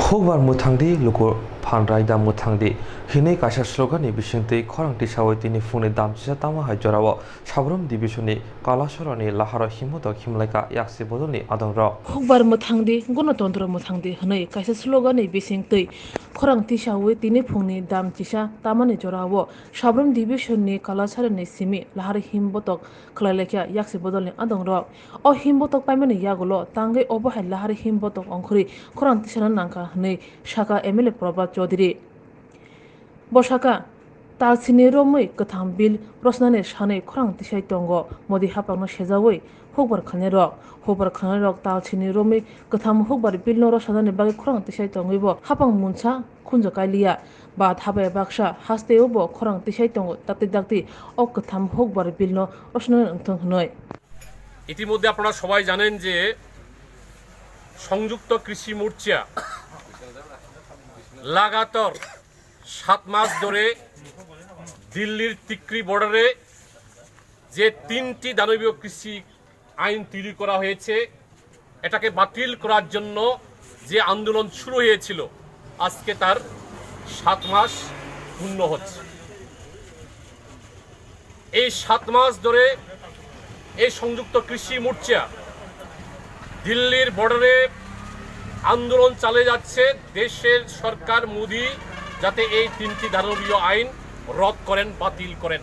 Hokbar muthangdi lukur phanrai da muthangdi hine kasha slogan ni bisingtei khorangti sawai tini phone dam chisa tama hai jorawo sabrom divisioni kalasoroni lahara himota himlaika yakse bodoni adongra Hokbar muthangdi gonotondro muthangdi hnei kaisa slogan ni bisingtei khorangti sawai tini phone dam chisa tamani jorawo sabrom divisioni kalasaroni simi lahara himbotok khlailekya yakse bodoni adongra o himbotok paimani yagulo tangai obohai lahara himbotok ongkhori khorangti sanan nangka nei shaka MLA Prabhat Chaudhary Boshaka Talsini Romoi Katham Bill Rosnane Shane Khorang Tisai Tongo Modi Hapangno Shejawoi Hokbar Khanerok Talsini Romoi Katham Hokbar Bill no Rosnane Bagi Khorang Tisai Tongoibo Hapang Muncha Kunjo Kailia Ba Thabai Baksha Hasteubo Khorang Tisai Tongo Dakti O Katham Hokbar Bill no Rosnane Ongthong Hnoi ইতিমধ্যে আপনারা সবাই জানেন যে সংযুক্ত কৃষি মোর্চা লাগাতার 7 মাস ধরে দিল্লির তিকরি বর্ডারে যে 3টি দানবীয় কৃষি আইন তৈরি করা হয়েছে এটাকে বাতিল করার জন্য যে আন্দোলন শুরু হয়েছিল আজকে তার 7 মাস পূর্ণ হচ্ছে। এই 7 মাস ধরে এই সংযুক্ত কৃষি মোর্চা দিল্লির বর্ডারে আন্দোলন চালিয়ে যাচ্ছে দেশের সরকার মোদি যাতে এই 3টি দানবীয় আইন রদ করেন, বাতিল করেন।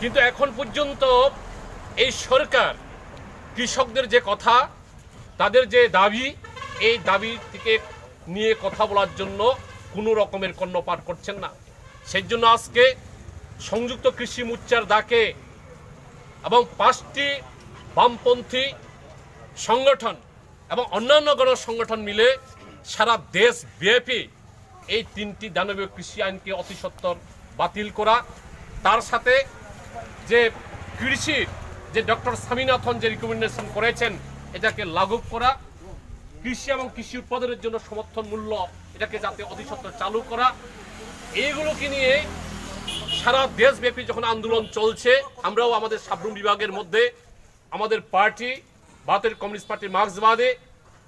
কিন্তু এখন পর্যন্ত এই সরকার কৃষকদের যে কথা, তাদের যে দাবি, এই দাবি থেকে নিয়ে কথা বলার জন্য কোনো রকমের কর্ণপাত করছেন না। সেই জন্য আজকে সংযুক্ত কৃষি মোর্চার ডাকে এবং 5টি বামপন্থী সংগঠন এবং অন্যান্য গণসংগঠন মিলে সারা দেশব্যাপী এই 3টি দানবীয় কৃষি আইনকে অতি সত্বর বাতিল করা, তার সাথে যে কৃষির যে ডক্টর স্বামীনাথন যে রিকমেন্ডেশন করেছেন এটাকে লাগু করা, কৃষি এবং কৃষি উৎপাদনের জন্য সমর্থন মূল্য এটাকে যাতে অতি সত্বর চালু করা, এইগুলোকে নিয়ে সারা দেশব্যাপী যখন আন্দোলন চলছে, আমরাও আমাদের সাবরুম বিভাগের মধ্যে আমাদের পার্টি ভারতের কমিউনিস্ট পার্টি মার্ক্সবাদী,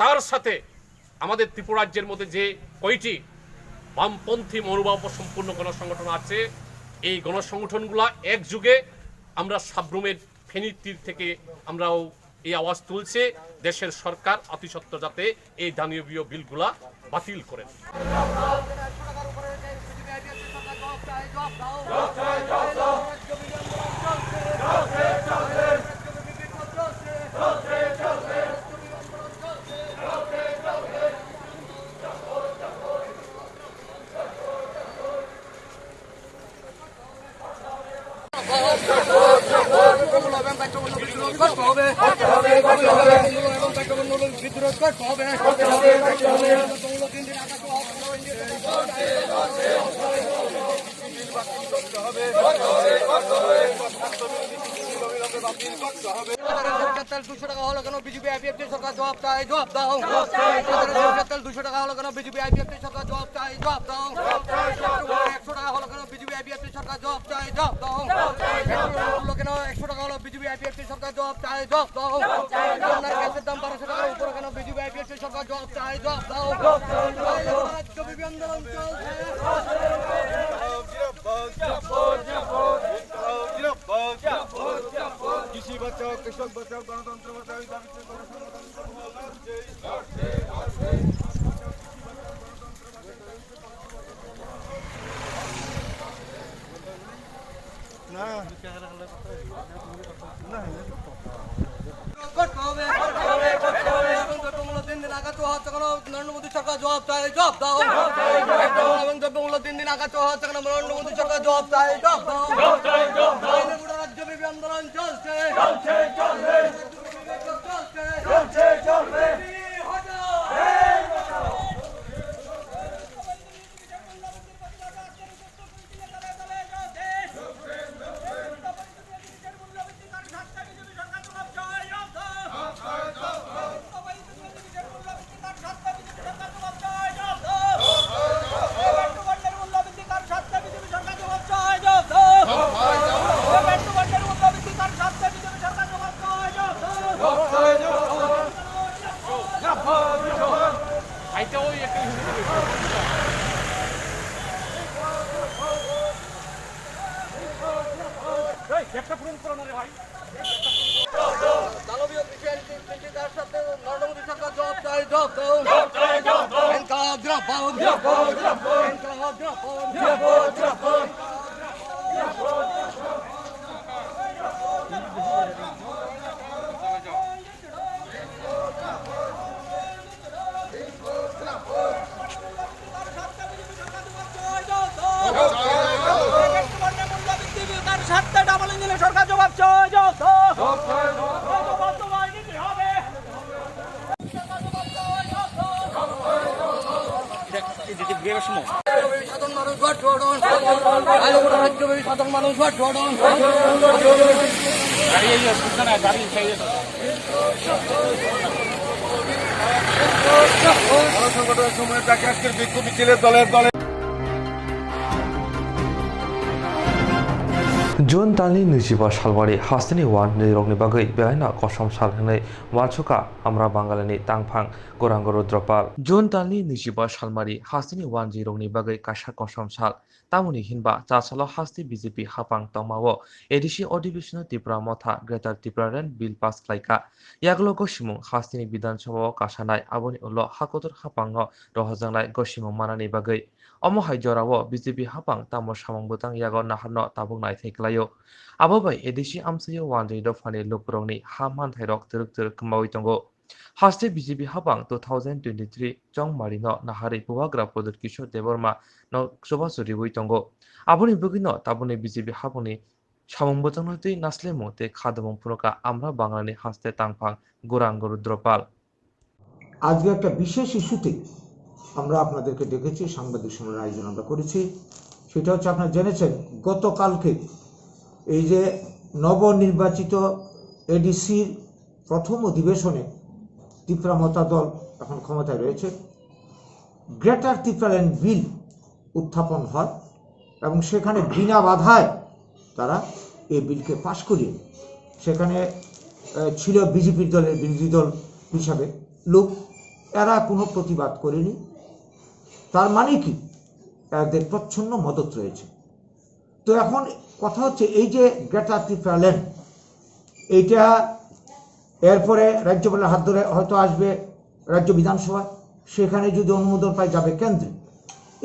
তার সাথে আমাদের ত্রিপুরা রাজ্যের মধ্যে যে কয়টি বামপন্থী মনোভাব সম্পূর্ণ গণসংগঠন আছে, এই গণসংগঠনগুলা একযুগে আমরা সাবরুমের ফেনীর তীর থেকে আমরাও এই আওয়াজ তুলছে দেশের সরকার অতি সত্বর যাতে এই দানবীয় বিলগুলা বাতিল করেন। $200 হলো কেন বিজেপি আইপিএফটি সরকার জবাব চাই, জবাব দাও। 200 টাকা হলো কেন বিজেপি আইপিএফটি সরকার জবাব চাই, জবাব দাও। 100 টাকা হলো কেন বিজেপি আইপিএফটি সরকার জবাব চাই, জবাব দাও। হলো কেন 100 টাকা হলো বিজেপি আইপিএফটি সরকার জবাব চাই, জবাব দাও। আপনার গ্যাসের দাম 1200 টাকার উপরে কেন বিজেপি আইপিএফটি সরকার জবাব চাই, জবাব দাও। রাজ্যব্যাপী আন্দোলন চলছে। কৃষি বাঁচাও, কৃষক বাঁচাও, গণতন্ত্র বাঁচাও, এই দাবিতে নরেন্দ্র মোদী সরকার জবাব চাই, জবাব দাও। এবং দ্রব্যমূল্য 3 দিন আঘাত হচ্ছে কেন নরেন্দ্র মোদী সরকার জবাব চাই, জবাব দাও। রাজ্যব্যাপী আন্দোলন চলছে, চলছে। দানবীয় কৃষি আইন তার সাথে নরেন্দ্র মোদী সরকার জবাব চাই, জবাব দাও। ইনকালাব জিন্দাবাদ, ইনকালাব জিন্দাবাদ। সরকার জবাব চাই, জবাব দাও। সাধারণ মানুষ ভোট ছোড়ুন, সাধারণ মানুষ ভোট ছোড়ুন। গণসংগঠনের সময় তাকে আজকের বিক্ষোভ মিছিলের দলের June Tanli Nijiba Shalwari Hasini Wan Nirogni Bagai Belaina Kosom Shalhane Wanchuka Amra Bangalani Tangpang Gorangoro Dropal June Tanli Nijiba Shalmari Hasini Wan Jirogni Bagai Kasha Kosom Shal Tamuni Hinba Chasalo Hasti BJP Hapang Tomawo Edishi Odibishno Tipra Motha Greater Tipraren Bill Pass Klaika Yaglo Goshimung Hastini Bidan Chawo Kashanai Aboni Ulo Hakotor Hapangno Rohazangai Goshimung Manani Bagai Omo Haijorawo BJP Hapang Tamo Shamong Butang Yago Naharno Tabung Nai Thaklayo Abobai Edishi Amsayo Wanjay Dofani Lukrongni Haman Thairok Turuk Kamawi Tongo Haste BJP Hapang 2023 Jong Marino Nahari Puwagra Product Kishore Deborma no Sobasuri Tongo Aboni Bugino Tabuni BJP Haponi Shamong Butang Noti Naslemo Te Khadamong Puroka Amra Bangalani Haste Tangpang Gorangoro Dropal আজকে একটা বিশেষ ইস্যুতে আমরা আপনাদেরকে ডেকেছি সাংবাদিক সম্মেলনের আয়োজন আমরা করেছি সেটা হচ্ছে আপনারা জেনেছেন গতকালকে এই যে নবনির্বাচিত এডিসির প্রথম অধিবেশনে ত্রিপুরা মতা দল এখন ক্ষমতায় রয়েছে গ্রেটার ত্রিপুরাল্যান্ড বিল উত্থাপন হয় এবং সেখানে বিনা বাধায় তারা এই বিলকে পাশ করিয়ে সেখানে ছিল বিজেপি দলের বিরোধী দল হিসাবে লোক এরা কোনো প্রতিবাদ করেনি তার মানে কি এদের প্রচ্ছন্ন মদত রয়েছে তো এখন কথা হচ্ছে এই যে গ্রেটার ত্রিপুরাল্যান্ড এইটা এরপরে রাজ্যপালের হাত ধরে হয়তো আসবে রাজ্য বিধানসভা সেখানে যদি অনুমোদন পায় যাবে কেন্দ্রে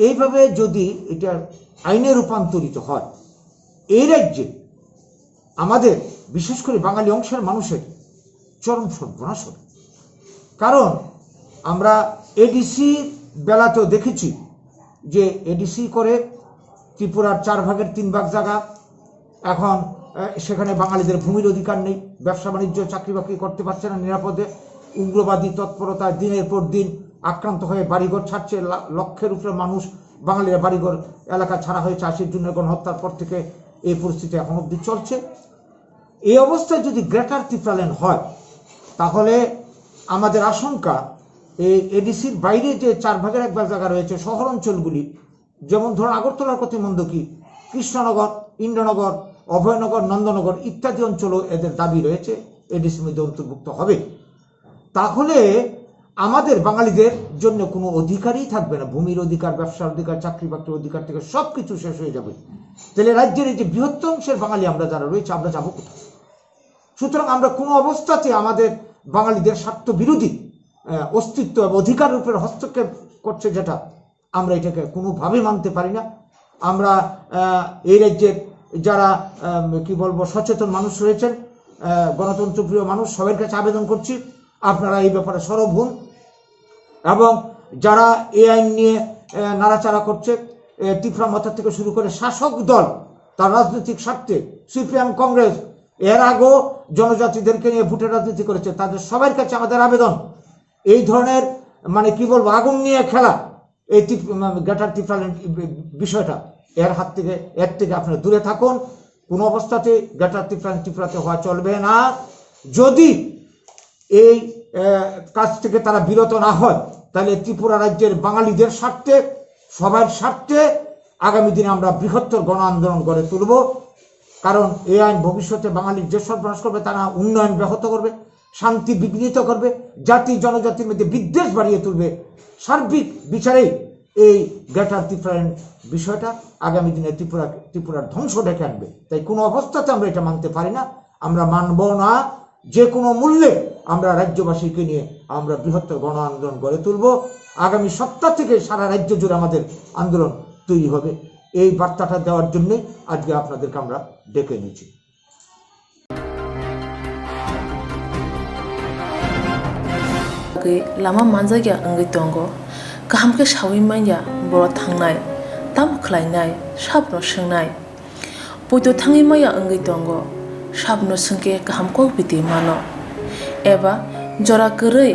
এইভাবে যদি এটা আইনে রূপান্তরিত হয় এই রাজ্যে আমাদের বিশেষ করে বাঙালি অংশের মানুষের চরম সর্বনাশ হবে কারণ আমরা এডিসি বেলাতেও দেখেছি যে এডিসি করে ত্রিপুরার 4 ভাগের 3 ভাগ জায়গা এখন সেখানে বাঙালিদের ভূমির অধিকার নেই ব্যবসা বাণিজ্য চাকরি বাকরি করতে পারছে না নিরাপদে উগ্রবাদী তৎপরতায় দিনের পর দিন আক্রান্ত হয়ে বাড়িঘর ছাড়ছে লক্ষের উপরে মানুষ বাঙালিরা বাড়িঘর এলাকা ছাড়া হয়েছে 80 জনের গণহত্যার পর থেকে এই পরিস্থিতি এখন অবধি চলছে এই অবস্থায় যদি গ্রেটার ত্রিপুরাল্যান্ড হয় তাহলে আমাদের আশঙ্কা এই এডিসির বাইরে যে 4 ভাগের 1 ভাগ জায়গা রয়েছে শহর অঞ্চলগুলি যেমন ধরুন আগরতলার প্রতিমন্দকি কৃষ্ণনগর ইন্দ্রনগর অভয়নগর নন্দনগর ইত্যাদি অঞ্চলও এদের দাবি রয়েছে এডিসির মধ্যে অন্তর্ভুক্ত হবে তাহলে আমাদের বাঙালিদের জন্য কোনো অধিকারই থাকবে না ভূমির অধিকার ব্যবসার অধিকার চাকরি বাকরির অধিকার থেকে সবকিছু শেষ হয়ে যাবে তাহলে রাজ্যের এই যে বৃহত্তর অংশের বাঙালি আমরা যারা রয়েছে আমরা যাবো কোথায় সুতরাং আমরা কোনো অবস্থাতে আমাদের বাঙালিদের স্বার্থ বিরোধী অস্তিত্ব এবং অধিকারের উপরে হস্তক্ষেপ করছে যেটা আমরা এটাকে কোনোভাবে মানতে পারি না আমরা এই রাজ্যের যারা কি বলবো সচেতন মানুষ রয়েছেন গণতন্ত্রপ্রিয় মানুষ সবার কাছে আবেদন করছি আপনারা এই ব্যাপারে সরব হন এবং যারা এই আইন নিয়ে নাড়াচাড়া করছে ত্রিপুরা মতা থেকে শুরু করে শাসক দল তার রাজনৈতিক স্বার্থে সিপিএম কংগ্রেস এর আগেও জনজাতিদেরকে নিয়ে ভোটের রাজনীতি করেছে তাদের সবার কাছে আমাদের আবেদন এই ধরনের মানে কি বলবো আগুন নিয়ে খেলা এই গ্রেটার ত্রিপুরাল্যান্ড বিষয়টা এর হাত থেকে এর থেকে আপনারা দূরে থাকুন কোনো অবস্থাতে গ্রেটার ত্রিপুরাল্যান্ড ত্রিপুরাতে হওয়া চলবে না যদি এই কাজ থেকে তারা বিরত না হয় তাহলে ত্রিপুরা রাজ্যের বাঙালিদের স্বার্থে সবার স্বার্থে আগামী দিনে আমরা বৃহত্তর গণ আন্দোলন গড়ে তুলব কারণ এই আইন ভবিষ্যতে বাঙালির যে সর্বনাশ করবে তারা উন্নয়ন ব্যাহত করবে শান্তি বিঘ্নিত করবে জাতি জনজাতির মধ্যে বিদ্বেষ বাড়িয়ে তুলবে সার্বিক বিচারে এই গ্রেটার ত্রিপুরাল্যান্ড বিষয়টা আগামী দিনে ত্রিপুরার ধ্বংস ডেকে আনবে তাই কোনো অবস্থাতে আমরা এটা মানতে পারি না আমরা মানব না যে কোনো মূল্যে আমরা রাজ্যবাসীকে নিয়ে আমরা বৃহত্তর গণ আন্দোলন গড়ে তুলব আগামী সপ্তাহ থেকে সারা রাজ্য জুড়ে আমাদের আন্দোলন তৈরি হবে এই বার্তাটা দেওয়ার জন্যই আজকে আপনাদেরকে আমরা ডেকে নিয়েছি লামা মানজাগিয়া अंगै दंगो गाहामके सावै माइया बर' थांनाय ताम खलायनाय साबनो सोंनाय बयदो थाङै माइया अंगै दंगो साबनो सोंके गाहामको बिदि मानो एबा जरा गोरै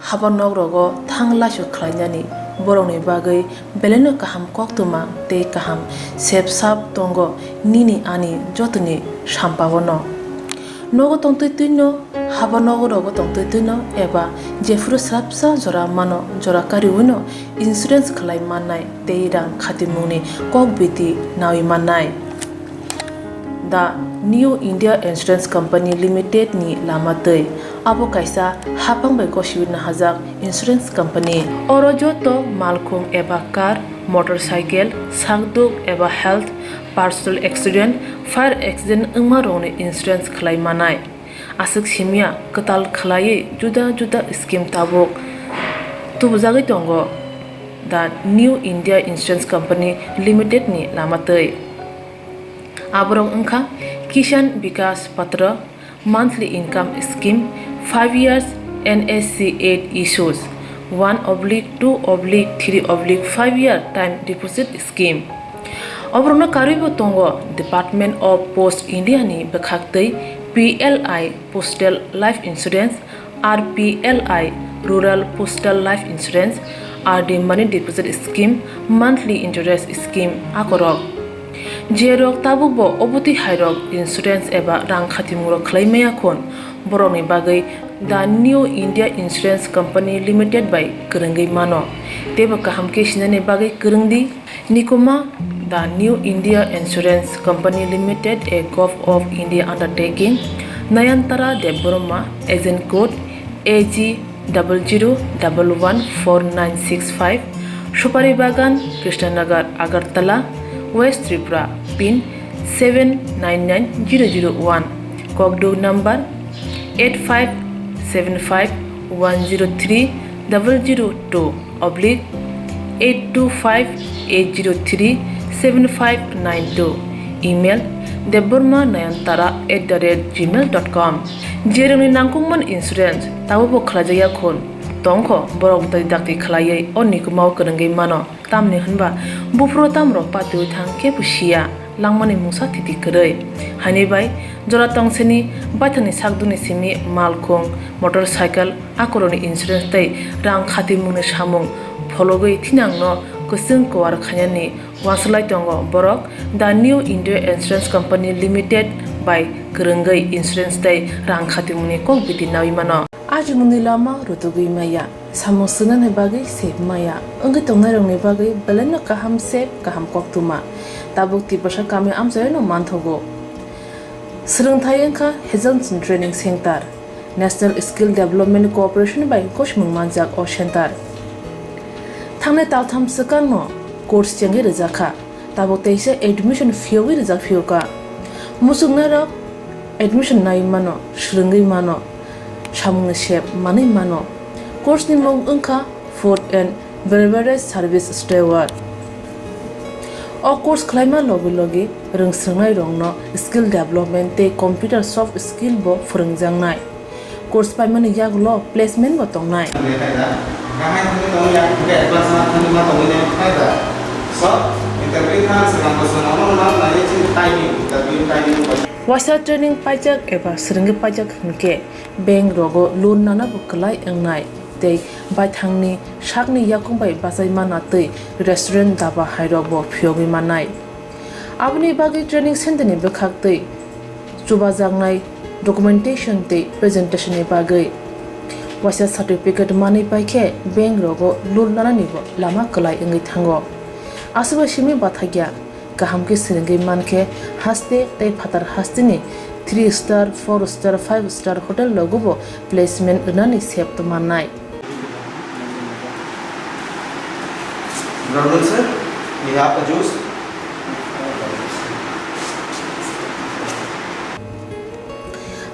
हाबा नगरगो थांलासो खलायनानै बर'नि बागै बेलेनो गाहाम कक्तमा ते गाहाम सेब साब दंगो निनि आनि जतनि साम्पावनो नगो तंतैनो हाबा नगरगो तंतैनो एबा जेफुरो स्राबसा जरा मानो जरा कारिउनो इन्सुरेन्स खलाय माननाय ते रां खातिमुनि कक बिदि नावि माननाय the New India Insurance Company Limited ni lamatei abo kaisa hapang bai koshiwin na hajak insurance company oro joto malkhung eba car motorcycle sangduk eba health personal accident fire accident ungmarone insurance khlai manai asuk simia katal khlai juda juda scheme tabok tubujagi tongo the New India Insurance Company Limited ni lamatei abrong ungkha Kishan Vikas Patra monthly income scheme 5 years NSC 8 issues 1/2/3/5 year time deposit scheme obrona karibo tongo Department of Post India ni bekhaktei PLI Postal Life Insurance RPLI Rural Postal Life Insurance RD Money Deposit Scheme monthly interest scheme akorok jerok tabubo obuti hairok insurance eba rang khatimuro khlaimaya khon boroni bagai the New India Insurance Company Limited by Kurungai mano teba kahamke sinane bagai kurungdi nikoma the New India Insurance Company Limited a Gov of India undertaking Nayantara Deborma agent code AG 00114965 Shupari Bagan Krishnanagar Agartala West Tripura pin 799001 Kogdo number 85751002/825-803-7592 email deborma9antara@gmail.com jeremni nangkungman insurance tabubo khlajaya khon tongkho borok dai dakti khlaiye onni kumau kurungai mano tamni hanba bufro tamro patu thang ke pusia langmani musa titi korei hani bai jora tongseni bathani sakduni simi malkhong motorcycle akoroni insurance tai rang khati mungni samung phologoi thinangno kusung kwar khanyani waslai tongo borok the New India Insurance Company Limited by Kurungai Insurance tai rang khati mungni kok biti nawi mano aji mungni lama rutugui maya samosuna ne bagai sep maya ungi tongnai rongni bagai belena kaham sep kaham koktuma tabuk tibasha kami amjay no manthogo Srungthai engkha Hazelson Training Center National Skill Development Corporation by Koshmung Manjak O Center Thangne taltham sakang no course changi rejakha tabuk teise admission fee rejak fioka musungna rok admission nai mano srungai mano samung sep mani mano course ni mong engkha food and beverage service steward o course khlaima logi rungsrungnai rongno skill development te computer soft skill bo phurungjangnai course paimani yaglo placement bo tongnai wasa training pajak eba srungi pajak hunke bank rogo loan nana bo klai engnai tei baithangni sakni yakungbai basai mana tei restaurant daba hairok bo phiogi manai abni bagi training center ni bekhak tei chubajangnai documentation tei presentation ni bagai wasa certificate mani paikhe bank rogo loan nana ni bo lama klai engai thango asuba simi bathagya kahamke srungi manke haste tei phatar hastini 3 star 4 star 5 star hotel logo placement unani sep to manai Brother sir, we have a juice.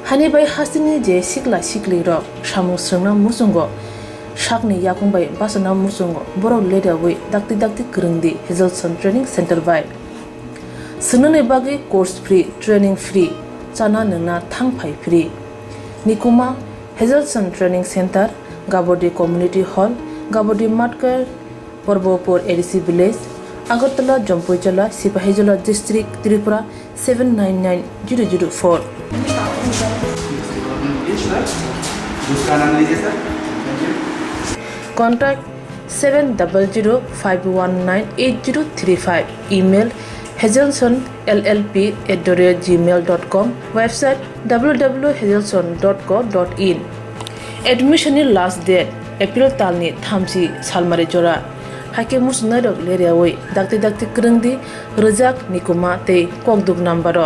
hani bai hasini je sikla sikli ro samu srungna musungo sakni yakungbai basana musungo borok leda wi dakti kurungdi Hazelson Training Center by sunane bagi course free training free chana nungna thangphai free nikuma Hazelson Training Center Gabodi Community Hall Gabodi Matkar Porbopur ADC Village Agartala Jampuijala Sipahijala District Tripura 799004 Contact 7005198035 email hazelsonllp@gmail.com website www.hazelson.co.in admission last date April talni thamsi salmari jora hake musnarok leriawai dakti kurungdi rejak nikuma tei kokduk number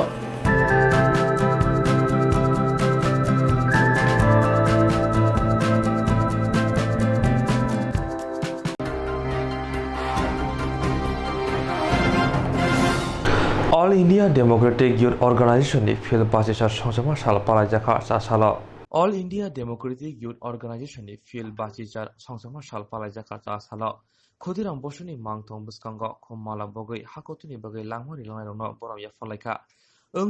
All India Democratic Youth Organization ni field basisar songsama sal palai jaka sa sala. All India Democratic Youth Organization ni field basisar songsama sal palai jaka sa sala. Khudiram bosuni mangthong buskango khomala bogoi hakotuni bogoi langmari langai rongno boram ya falaika.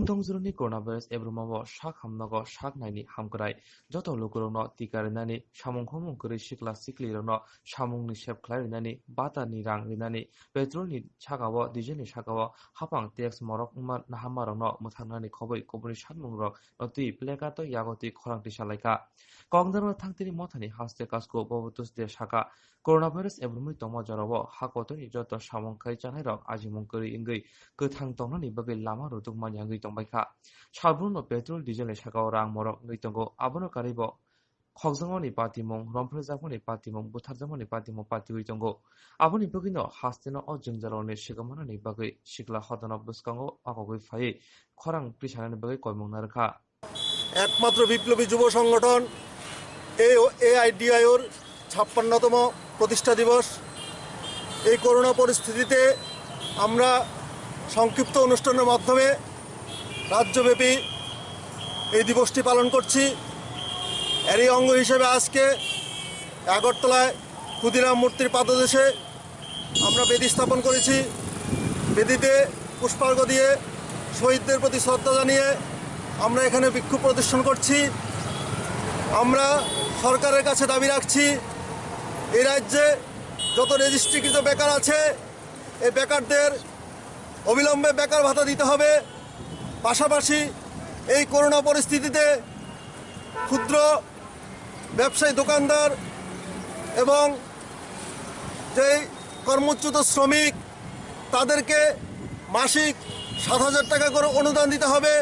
Tongzuruni coronavirus ebrumabo shak hamnago shak naini hamkrai joto lokurongno tika rinani samung khomung kori sikla sikli rongno samung ni sep khlai rinani bata ni rang rinani petrol ni chagawo diesel ni chagawo hapang tax morok umar nahama rongno muthanani khoboi kobuni satmung rok noti pleka to yagoti khorangti salaika kongdaro thangtini mothani haste kasko bobotus de shaka coronavirus ebrumui tongma jarawo hakotoni joto samung khai chanai rok ajimung kori ingoi kothang tongnani bagai lama roduk manyangi tongbaika sabruno petrol diesel ni chagawo rang morok ngoi tongo abono karibo khokjangoni patimong romprojagoni patimong butharjamoni patimong patiwi tongo aboni bogino hasteno o jungjaloni sigamanani bagai sikla hodana buskango akogoi phai khorang prisanani bagai koimong narkha একমাত্র বিপ্লবী যুব সংগঠন AIDIOর 56তম প্রতিষ্ঠা দিবস এই করোনা পরিস্থিতিতে আমরা সংক্ষিপ্ত অনুষ্ঠানের মাধ্যমে রাজ্যব্যাপী এই দিবসটি পালন করছি এরই অঙ্গ হিসেবে আজকে আগরতলায় ক্ষুদিরাম মূর্তির পাদদেশে আমরা বেদি স্থাপন করেছি বেদিতে পুষ্পার্ঘ্য দিয়ে শহীদদের প্রতি শ্রদ্ধা জানিয়ে আমরা এখানে বিক্ষোভ প্রদর্শন করছি আমরা সরকারের কাছে দাবি রাখছি এই রাজ্যে যত রেজিস্ট্রিকৃত বেকার আছে এই বেকারদের অবিলম্বে বেকার ভাতা দিতে হবে পাশাপাশি এই করোনা পরিস্থিতিতে ক্ষুদ্র ব্যবসায়ী দোকানদার এবং যেই কর্মচ্যুত শ্রমিক তাদেরকে মাসিক 7,000 টাকা করে অনুদান দিতে হবে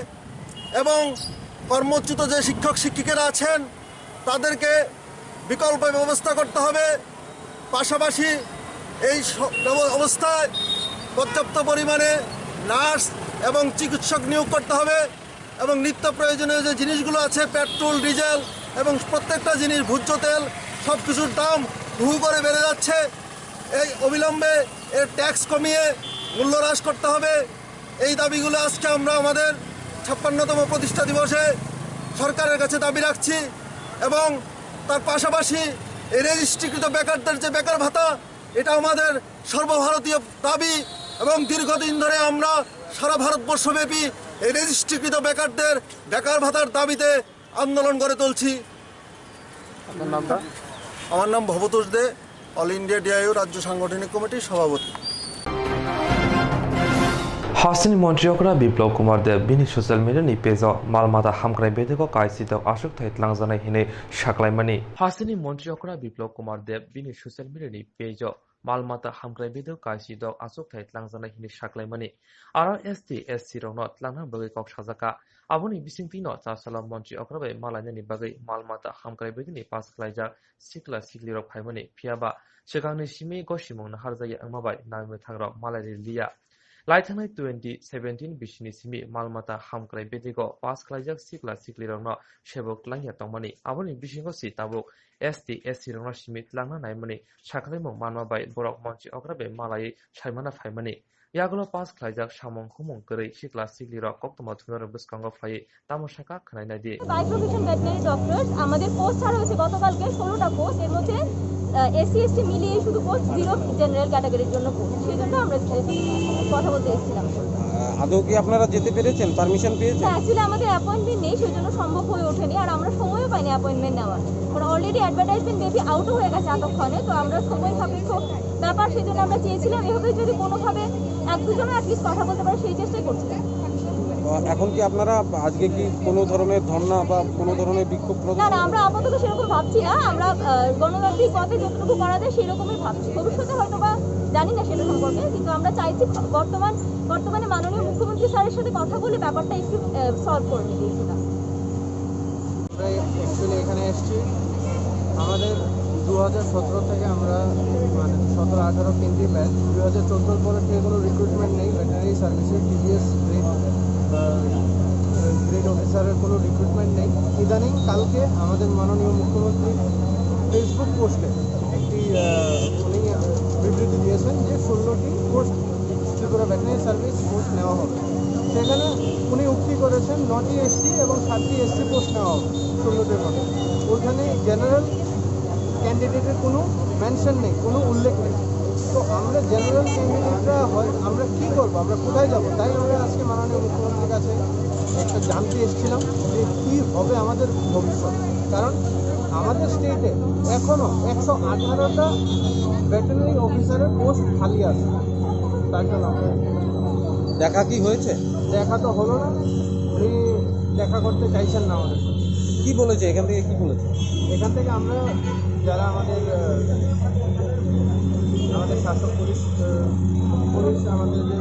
এবং কর্মচ্যুত যে শিক্ষক শিক্ষিকারা আছেন তাদেরকে বিকল্প ব্যবস্থা করতে হবে পাশাপাশি এই অবস্থায় পর্যাপ্ত পরিমাণে নার্স এবং চিকিৎসক নিয়োগ করতে হবে এবং নিত্য প্রয়োজনীয় যে জিনিসগুলো আছে পেট্রোল ডিজেল এবং প্রত্যেকটা জিনিস ভোজ্য তেল সব কিছুর দাম হু করে বেড়ে যাচ্ছে এই অবিলম্বে এর ট্যাক্স কমিয়ে মূল্য হ্রাস করতে হবে এই দাবিগুলো আজকে আমরা আমাদের 56তম প্রতিষ্ঠা দিবসে সরকারের কাছে দাবি রাখছি এবং তার পাশাপাশি এই রেজিস্ট্রিকৃত বেকারদের যে বেকার ভাতা এটা আমাদের সর্বভারতীয় দাবি এবং দীর্ঘদিন ধরে আমরা সারা ভারতবর্ষব্যাপী এই রেজিস্ট্রিকৃত বেকারদের বেকার ভাতার দাবিতে আন্দোলন গড়ে তুলছি আপনার নামটা? আমার নাম Bhabatosh Dey all India DIO রাজ্য সাংগঠনিক কমিটির সভাপতি Hasini Montreokra Biplov Kumar Dev bini social media ni pejo malmata hamkrai bedego kaisito ashuk thait langjanai hine shaklaimani Hasini Montreokra Biplov Kumar Dev bini social media ni pejo malmata hamkrai bedego kaisito ashuk thait langjanai hine shaklaimani RST SC rongno tlangna bagai kok sajaka aboni bisingtino chasala Montreokra bai malainani bagai malmata hamkrai bedini pas khlaija sikla sikli rok phaimani phiaba sekangni simi gosimong na harjaya angmabai naime thangrok malai liya Laithanai 2017 bisini simi malmata hamkrai bedego pas khlaijak sikla sikli rongno sebok langya tongmani aboni bisingo si tabuk ST SC rongno simi tlangna naimani saklaimong manma bai borok monchi okrabe malai saimana phaimani yagulo pas khlaijak samong khumong korei sikla sikli rok koktoma thunor buskango phlai tamosaka khnainai di বায়োপ্রফেশন ভেটেরিনারি ডক্টরস আমাদের পোস্ট ছাড়া হয়েছে গতকালকে 16টা পোস্ট এর মধ্যে এসসি এসটি মিলিয়ে শুধু পোস্ট 0 জেনারেল ক্যাটাগরির জন্য পোস্ট সেজন্য আমরা কথা বলতে এসেছিলাম আদৌ কি আপনারা যেতে পেরেছেন পারমিশন পেয়েছেন অ্যাকচুয়ালি আমাদের অ্যাপয়েন্টমেন্ট নেই সেজন্য সম্ভব হয়ে ওঠেনি আর আমরা সময়ও পাইনি অ্যাপয়েন্টমেন্ট নেওয়ার কারণ অলরেডি অ্যাডভার্টাইজমেন্ট মেবি আউট হয়ে গেছে এতক্ষণে তো আমরা সময় সাপেক্ষ ব্যাপার সেজন্য আমরা চেয়েছিলাম এভাবে যদি কোনোভাবে এক দুজনে অ্যাটলিস্ট কথা বলতে পারে সেই চেষ্টাই করছিলাম এখন কি আপনারা আজকে কি কোনো ধরনের ধর্ণা বা কোনো ধরনের বিক্ষোভ না না আমরা আপাতত সেরকম ভাবছি না আমরা গণতান্ত্রিক পথে যতটুকু করা যায় সেরকমই ভাবছি ভবিষ্যতে হয়তো বা জানি না সেটা সম্পর্কে কিন্তু আমরা চাইছি বর্তমানে মাননীয় মুখ্যমন্ত্রী স্যারের সাথে কথা বলে ব্যাপারটা একটু সলভ করে নিতে কিছুটা আমরা অ্যাকচুয়ালি এখানে এসেছি আমাদের 2017 থেকে আমরা মানে 17-18 কেন্দ্রীয় ব্যাচ 2014 পরে থেকে কোনো রিক্রুটমেন্ট নেই ভেটেরিনারি সার্ভিসের টিডিএস গ্রেড অফিসারের কোনো রিক্রুটমেন্ট নেই ইদানিং কালকে আমাদের মাননীয় মুখ্যমন্ত্রী ফেসবুক পোস্টে একটি উনি বিবৃতি দিয়েছেন যে 16টি পোস্ট সৃষ্টি করে ভেটেরিনারি সার্ভিস পোস্ট নেওয়া হবে। সেখানে উনি উক্তি করেছেন 9টি এসটি এবং 7টি এসসি পোস্ট নেওয়া হবে 16টির মধ্যে। ওইখানে জেনারেল ক্যান্ডিডেটের কোনো মেনশন নেই, কোনো উল্লেখ নেই। তো আমরা জেনারেল ক্যান্ডিডেটরা হয় আমরা কী করবো, আমরা কোথায় যাব? তাই আমরা আজকে মাননীয় মুখ্যমন্ত্রীর কাছে একটা জানতে এসেছিলাম যে কী হবে আমাদের ভবিষ্যৎ। কারণ আমাদের স্টেটে এখনও 118টা ভেটেরিনারি অফিসারের পোস্ট খালি আছে। তার জন্য দেখা কি হয়েছে? দেখা তো হলো না, উনি দেখা করতে চাইছেন না আমাদের সাথে। কি বলেছে এখান থেকে, কি বলেছে? এখান থেকে আমরা যারা আমাদের শাসক পুলিশ আমাদের যে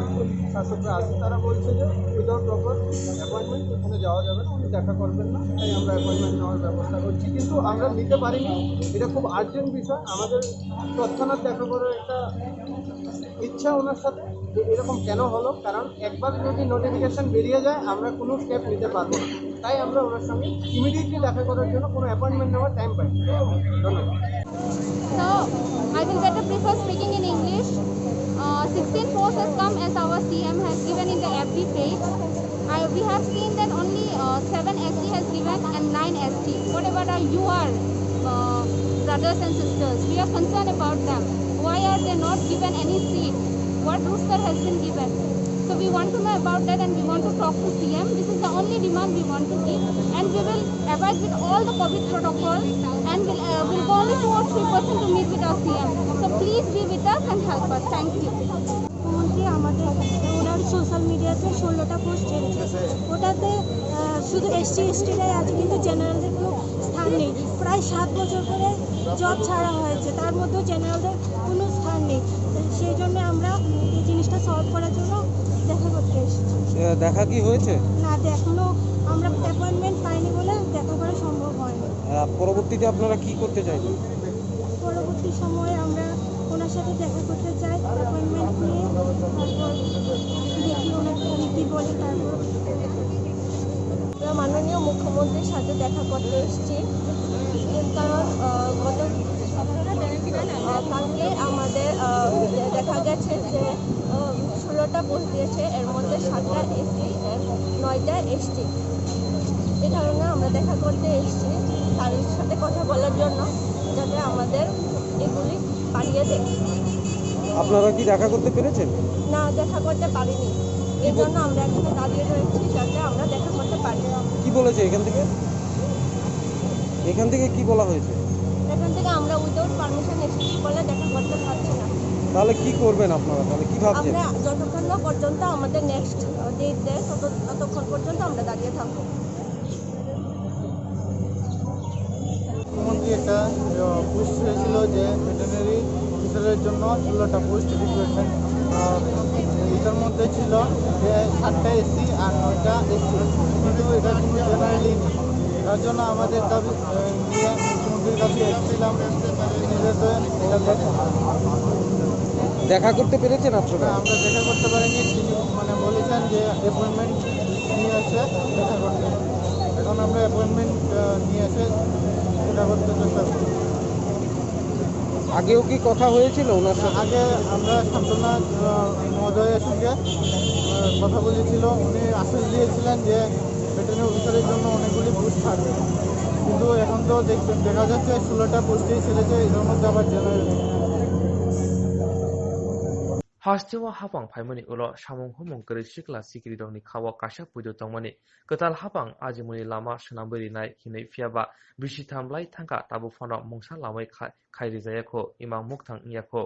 শাসকরা আছে তারা বলছে যে উইদাউট প্রপার অ্যাপয়েন্টমেন্ট ওখানে যাওয়া যাবে না, উনি দেখা করবেন না, তাই আমরা অ্যাপয়েন্টমেন্ট নেওয়ার ব্যবস্থা করছি। কিন্তু আমরা নিতে পারিনি, এটা খুব আর্জেন্ট বিষয়। আমাদের তৎক্ষণাৎ দেখা করার একটা ইচ্ছা ওনার সাথে যে এরকম কেন হলো, কারণ একবার যদি নোটিফিকেশান বেরিয়ে যায় আমরা কোনো স্টেপ নিতে পারবো না। তাই আমরা ওনার সঙ্গে ইমিডিয়েটলি দেখা করার জন্য কোনো অ্যাপয়েন্টমেন্ট নেওয়ার টাইম পাই। ধন্যবাদ। So I will better prefer speaking in English. 16 posts has come as our CM has given in the FB page. We have seen that only 7 ST has given and 9 ST. Whatever are your brothers and sisters, we are concerned about them. Why are they not given any seat? What rooster has been given? So we want to know about that and we want to talk to CM. This is the only demand we want to give, and we will abide with all the COVID protocols and we'll go only 2 or 3% to meet with our CM. So please be with us and help us. Thank you. মুখ্যমন্ত্রী আমাদের ওনার সোশ্যাল মিডিয়াতে 16টা পোস্ট ছেড়েছে, ওটাতে শুধু এসটিরাই আছে, কিন্তু জেনারেলদের কোনো স্থান নেই। প্রায় 7 বছর ধরে জব ছাড়া হয়েছে, তার মধ্যেও জেনারেলদের কোনো স্থান নেই। সেই জন্য আমরা এই জিনিসটা সলভ করার জন্য দেখা করতে এসেছি। দেখা কি হয়েছে? না, এখনো আমরা অ্যাপয়েন্টমেন্ট পাইনি বলে দেখা করা সম্ভব হয়নি। পরবর্তীতে আপনারা কি করতে চাইবেন? পরবর্তী সময়ে আমরা ওনার সাথে দেখা করতে চাই, অ্যাপয়েন্টমেন্ট নিয়ে তারপর দেখি ওনাকে কী বলে। তারপর মাননীয় মুখ্যমন্ত্রীর সাথে দেখা করতে এসেছি, কারণ গত কালকে আমাদের দেখা গেছে যে 16টা পোস্ট দিয়েছে, এর মধ্যে 7টা এসসি 9টা এসটি। এই কারণে আমরা দেখা করতে এসেছি তার সাথে কথা বলার জন্য, যাতে আমাদের এগুলি বাড়িয়ে দেয়। আপনারা কি দেখা করতে পেরেছেন? না, দেখা করতে পারিনি, এই জন্য আমরা এখানে দাঁড়িয়ে রয়েছি যাতে আমরা দেখা করতে পারি। কি বলেছে এখান থেকে? এখান থেকে কি বলা হয়েছে? এখান থেকে আমরা উইদাউট পারমিশন এসেছি বলে দেখা করতে পারছি না। তাহলে কি করবেন আপনারা? তাহলে কি ভাবছেন? আমরা যতক্ষণ না পর্যন্ত আমাদের নেক্সট ডেট দেয় ততক্ষণ পর্যন্ত আমরা দাঁড়িয়ে থাকবো। মুখ্যমন্ত্রী একটা পোস্ট ছেড়েছিল যে ভেটেরিনারি অফিসারের জন্য 16টা পোস্ট রিক্রুটমেন্ট, এটার মধ্যে ছিল যে 7টা এসসি আর 9টা এসটি, কিন্তু এটা কোনো জেনারেলি নেই। তার জন্য আমাদের দাবি নিয়ে মুখ্যমন্ত্রীর কাছে এসেছিলাম, তিনি এটা দেখা করতে পেরেছেন আপনারা? আমরা দেখা করতে পারিনি, তিনি বলেছেন যে অ্যাপয়েন্টমেন্ট নিয়ে এসে দেখা করতে। এখন আমরা অ্যাপয়েন্টমেন্ট নিয়ে এসে দেখা করতে চেষ্টা করছি। আগেও কি কথা হয়েছিল ওনার সাথে? আগে আমরা শান্তনা মহোদয়ের সঙ্গে কথা বলেছিল, উনি আশ্বাস দিয়েছিলেন যে ভেটেরিনারি অফিসারের জন্য অনেকগুলি পোস্ট থাকবে, কিন্তু এখন তো দেখা যাচ্ছে 16টা পোস্টেই ছেড়েছে, এর মধ্যে আবার general. Hastiwa hapang paimani ulo samung humung keri sikla sikiri dongni kawa kasha pujo tongmani ketal hapang ajimuni lama senamberi nai hinai fiaba bisi thamlai thangka tabu fono mungsa lamai khairi jayako imang muktang iyako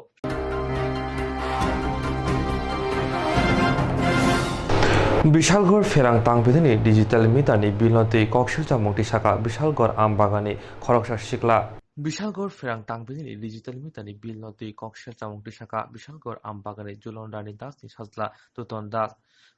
Bishalgarh ফেরাং তাংবিধানি ডিজিটাল মিতানি বিলনতি কক্সুজা মুক্তি শাখা বিশালগড় আমবাগানি খরকসা শিকলা বিশালগড় ফেরাং তাংবিধানি ডিজিটাল মিতানি বিলনতি কক্সুজা মুক্তি শাখা বিশালগড় আমবাগানি জুলন রানী দাসনি সাজলা তুতন দাস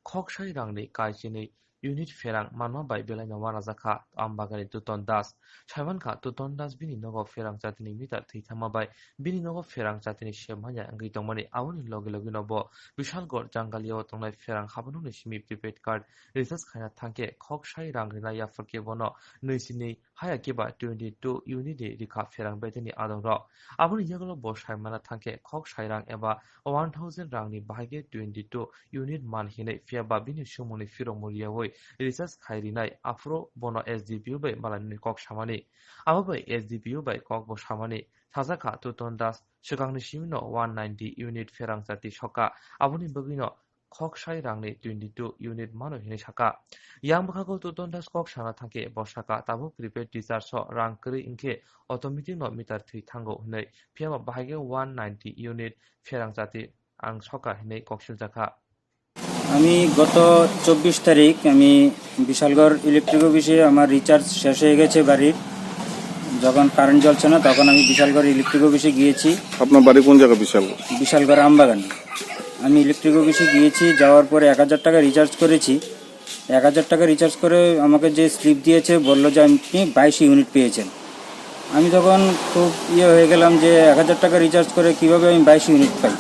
খকসাই রাংনি কাইচিনি ইউনিট ফেরাং মানমা বাই বেলাইনা ওয়ানাজাখা আমবাগানি তুতন দাস সাইমানখা তুতন দাস বিনি নগর ফেরাং জাতিনি মিটার থৈথামা বাই বিনি নগর ফেরাং জাতিনি শেমায়া আঙ্গি তংমানি আউনি লগে লগে নব বিশালগড় জাঙ্গালিয়াও তংনাই ফেরাং হাবানুনি সিমি প্রিপেড কার্ড রিচার্জ খাইনা থাঙ্কে খক সাই রাংরিনা ইয়াফরকে বন নৈসিনি হায়া কেবা 22 ইউনিট রিখা ফেরাং বেতেনি আদং র আবুনি ইয়াগলো ব সাইমানা থাঙ্কে খক সাইরাং এবা 1000 রাংনি বাহাগে 22 ইউনিট মান হিনে ফিয়াবা বিনি সুমনি ফিরমরিয়া হই রিচার্জ খাইরিনাই আফ্রো বন এসডিপিউ বাই মালানি কক সামানি আবাবাই এসডিপিউ বাই কক ব সামানি সাজাখা তুতন দাস সেগাংনি সিমিনো 190 ইউনিট ফেরাং জাতি সকা আবুনি বগিনো খক সাই রাংনি 22 ইউনিট মানো হিনে সাকা ইয়াং বখাগো তুতন দাস কক সানা থাকে বসাকা তাবো প্রিপেড রিচার্জ রাং করি ইনকে অটোমেটিক ন মিটার থুই থাঙ্গো হनै ফিয়াবা বাহাগে 190 ইউনিট ফেরাং জাতি আং সকা হিনে ককশিল জাখা আমি গত 24 তারিখ আমি বিশালগড় ইলেকট্রিক অফিসে আমার রিচার্জ শেষ হয়ে গেছে বাড়ির যখন কারেন্ট জ্বলছে না তখন আমি বিশালগড় ইলেকট্রিক অফিসে গিয়েছি। আপনার বাড়ি কোন জায়গা? বিশালগড় আমবাগান। আমি ইলেকট্রিক অফিসে গিয়েছি, যাওয়ার পরে 1000 টাকা রিচার্জ করেছি। 1000 টাকা রিচার্জ করে আমাকে যে স্লিপ দিয়েছে বলল যে আপনি 22 ইউনিট পেয়েছেন। আমি তখন খুব হয়ে গেলাম যে 1000 টাকা রিচার্জ করে কিভাবে আমি 22 ইউনিট পাই।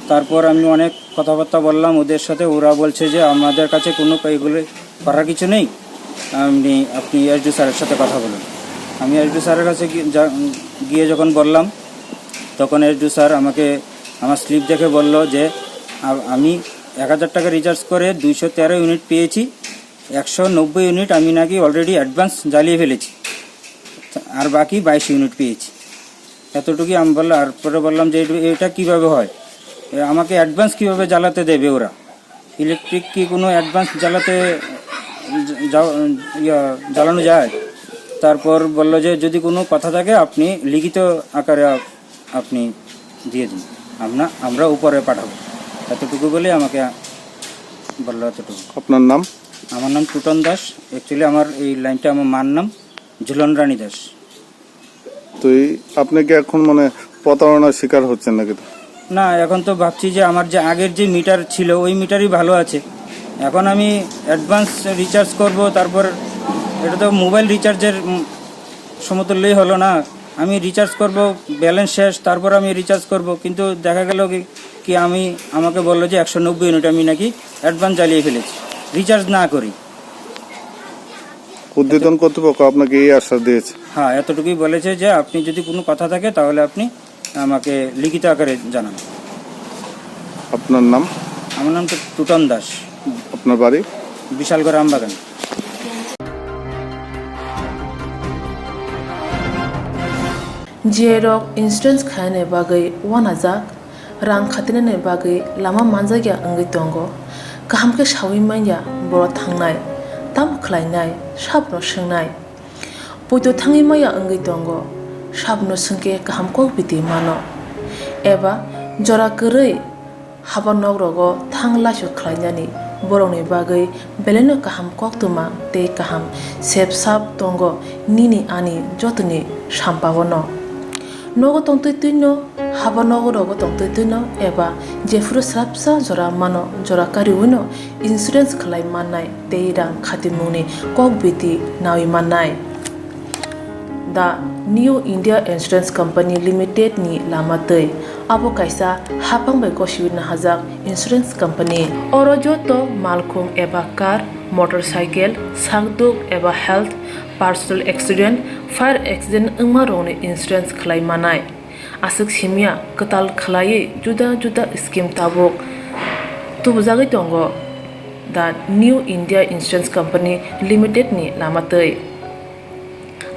তারপর আমি অনেক কথাবার্তা বললাম ওদের সাথে, ওরা বলছে যে আমাদের কাছে কোনো এগুলো করার কিছু নেই, আপনি এসডি স্যারের সাথে কথা বলুন। আমি এসডি স্যারের কাছে গিয়ে যখন বললাম তখন এসডি স্যার আমাকে আমার স্লিপ দেখে বলল যে আমি 1000 টাকা রিচার্জ করে 213 ইউনিট পেয়েছি, 190 ইউনিট আমি নাকি অলরেডি অ্যাডভান্স জ্বালিয়ে ফেলেছি, আর বাকি 22 ইউনিট পেয়েছি। এতটুকুই আমি বললাম। আর পরে বললাম যে এটা কীভাবে হয়, আমাকে অ্যাডভান্স কীভাবে জ্বালাতে দেবে ওরা? ইলেকট্রিক কি কোনো অ্যাডভান্স জ্বালানো যায়? তারপর বললো যে যদি কোনো কথা থাকে আপনি লিখিত আকারে আপনি দিয়ে দিন, আমরা উপরে পাঠাবো। এতটুকু বলে আমাকে বললো এতটুকু। আপনার নাম? আমার নাম টুটন দাস। অ্যাকচুয়ালি আমার এই লাইনটা আমার মার নাম ঝুলন রানী দাস। তো আপনি কি এখন মানে প্রতারণার শিকার হচ্ছেন নাকি? না, এখন তো ভাবছি যে আমার যে আগের যে মিটার ছিল ওই মিটারই ভালো আছে। এখন আমি অ্যাডভান্স রিচার্জ করব, তারপর এটা তো মোবাইল রিচার্জের সমতুল্যই হলো না। আমি রিচার্জ করব, ব্যালেন্স শেষ, তারপর আমি রিচার্জ করব, কিন্তু দেখা গেল কি আমাকে বললো যে 190 ইউনিট আমি নাকি অ্যাডভান্স জ্বালিয়ে ফেলেছি রিচার্জ না করি। উদ্বোধন কর্তৃপক্ষ আপনাকে এই আশ্বাস দিয়েছে? হ্যাঁ, এতটুকুই বলেছে যে আপনি যদি কোনো কথা থাকে তাহলে আপনি আমাকে লিখিত আকারে জানান। আপনার নাম? আমার নাম তো টুটন দাস। আপনার বাড়ি? বিশালগড় আমবাগান। जियरक इंश्योरेंस खाने बागै वानाजाक रां खातिने बागै लामा मानजागिया अंगै दंगो गाहामके सावि माइया बर' थांनाय ताम खलायनाय साबनो सोंनाय बयदो थाङै माइया अंगै दंगो साबनो सोंके गाहामको बिदि मानो एबा जरा गोरै हाबा नगरगो थां लासु खलायनानै बर'नि बागै बेलेनो गाहाम कक्तुमा ते गाहाम सेब साब दंगो निनि आनि जतनि साम्पावनो नगो तंतैनो हाबा नगरगो तंतैनो एबा जेफुर स्राबसा जरा मानो जरा कारिउनो इन्सुरेन्स खलाय माननाय ते रां खातिमुनि कक बिदि नावि माननाय दा new India insurance company limited नि लामातै आबो कायसा हापांबाय गसिबिनो हाजाक इंश्योरेंस कंपनी अरजतो मालखुम एबा कार मोटरसाइकेल सागदुक एबा health personal accident fire accident अंगमा रंनि इंश्योरेंस खलाय मानाय आसक सिमिया कताल खलायै जुदा जुदा स्कीम ताबुक तुबजागै दंगो दा new India insurance company limited नि लामातै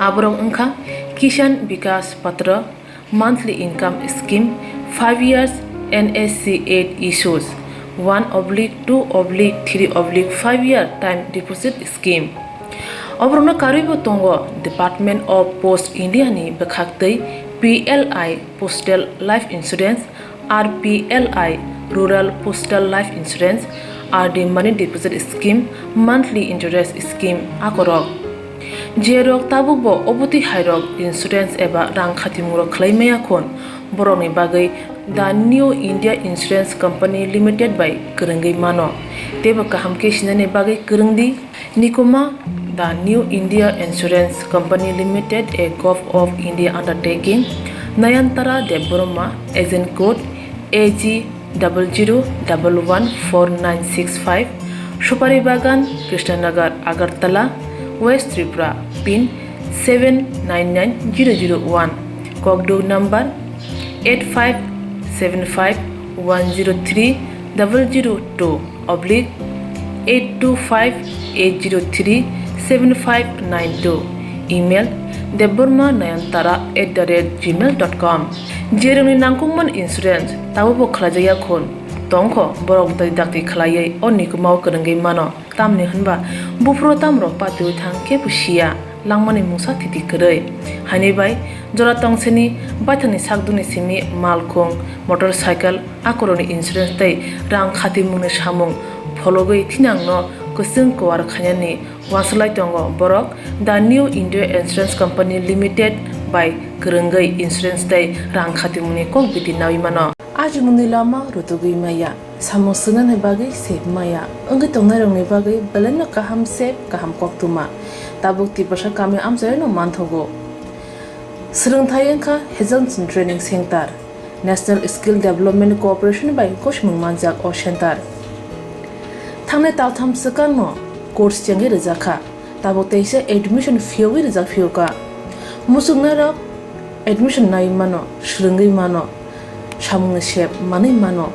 आबरं अंखा किसान विकास पत्र monthly income scheme 5 years NSC 8 issues 1/2/3/5 year time deposit scheme अब्रनो कारिबो तंगो डिपार्टमेंट ऑफ पोस्ट इंडिया नि बखाक्तै PLI postal life insurance RPLI rural postal life insurance RD money deposit scheme monthly interest scheme akorok जेरक ताबुकबो अबति हायरक इन्सुरेन्स एबा रां खातिमुरक खलायमाया खन बर'नि बागै the New India Insurance Company Limited by Kerengai Mano. Teba kahamke sinane bagai kerengdi Nikoma, the New India Insurance Company Limited, a Gulf of India undertaking, Nayantara Deboroma, agent code AG 00114965, Shupari Bagan, Krishnanagar, Agartala, West Tripura, PIN 799001, Kogdo number 85751002/825-803-7592. Email debormanayantara@gmail.com. Jeremy Nangkungman Insurance, Tabo Klajaya Kon, Tongko, Borok Dakti Klaye, Onikumau Kerengai Mano, Tamni Hanba, Bufro Tamro Patu Tang Kepushia, Langmani Musa Titi Kerei, Hanibai, Joratong Seni, Batani Sagduni Simi, Malkong, Motorcycle, Akoroni Insurance Day, Rang Khatimun Shamung, Pologoi Tinangno, Kusung Koar Kanyani, Wansalai Tongo, Borok, the New India Insurance Company Limited by Kerengai Insurance Day, Rang Khatimuni Kong Biti Nawimano. Aji Munilama, Rutugui Maya, Samosunan Hebagi, Save Maya, Ungitongarong Nebagi, Belena Kaham Save, Kaham Koktuma, Tabuk Tipasha Kami Amzano Mantogo. Serengtayanka Hazelton Training Center, National Skill Development Cooperation by Koshmung Manjak Oshantar. Tangne Taltam Sakano, course Changi Rizaka, Tabotese admission Fiowi Rizak Fioka, Musunara, admission Naimano, Shringi Mano, Shamun Shep, Mani Mano,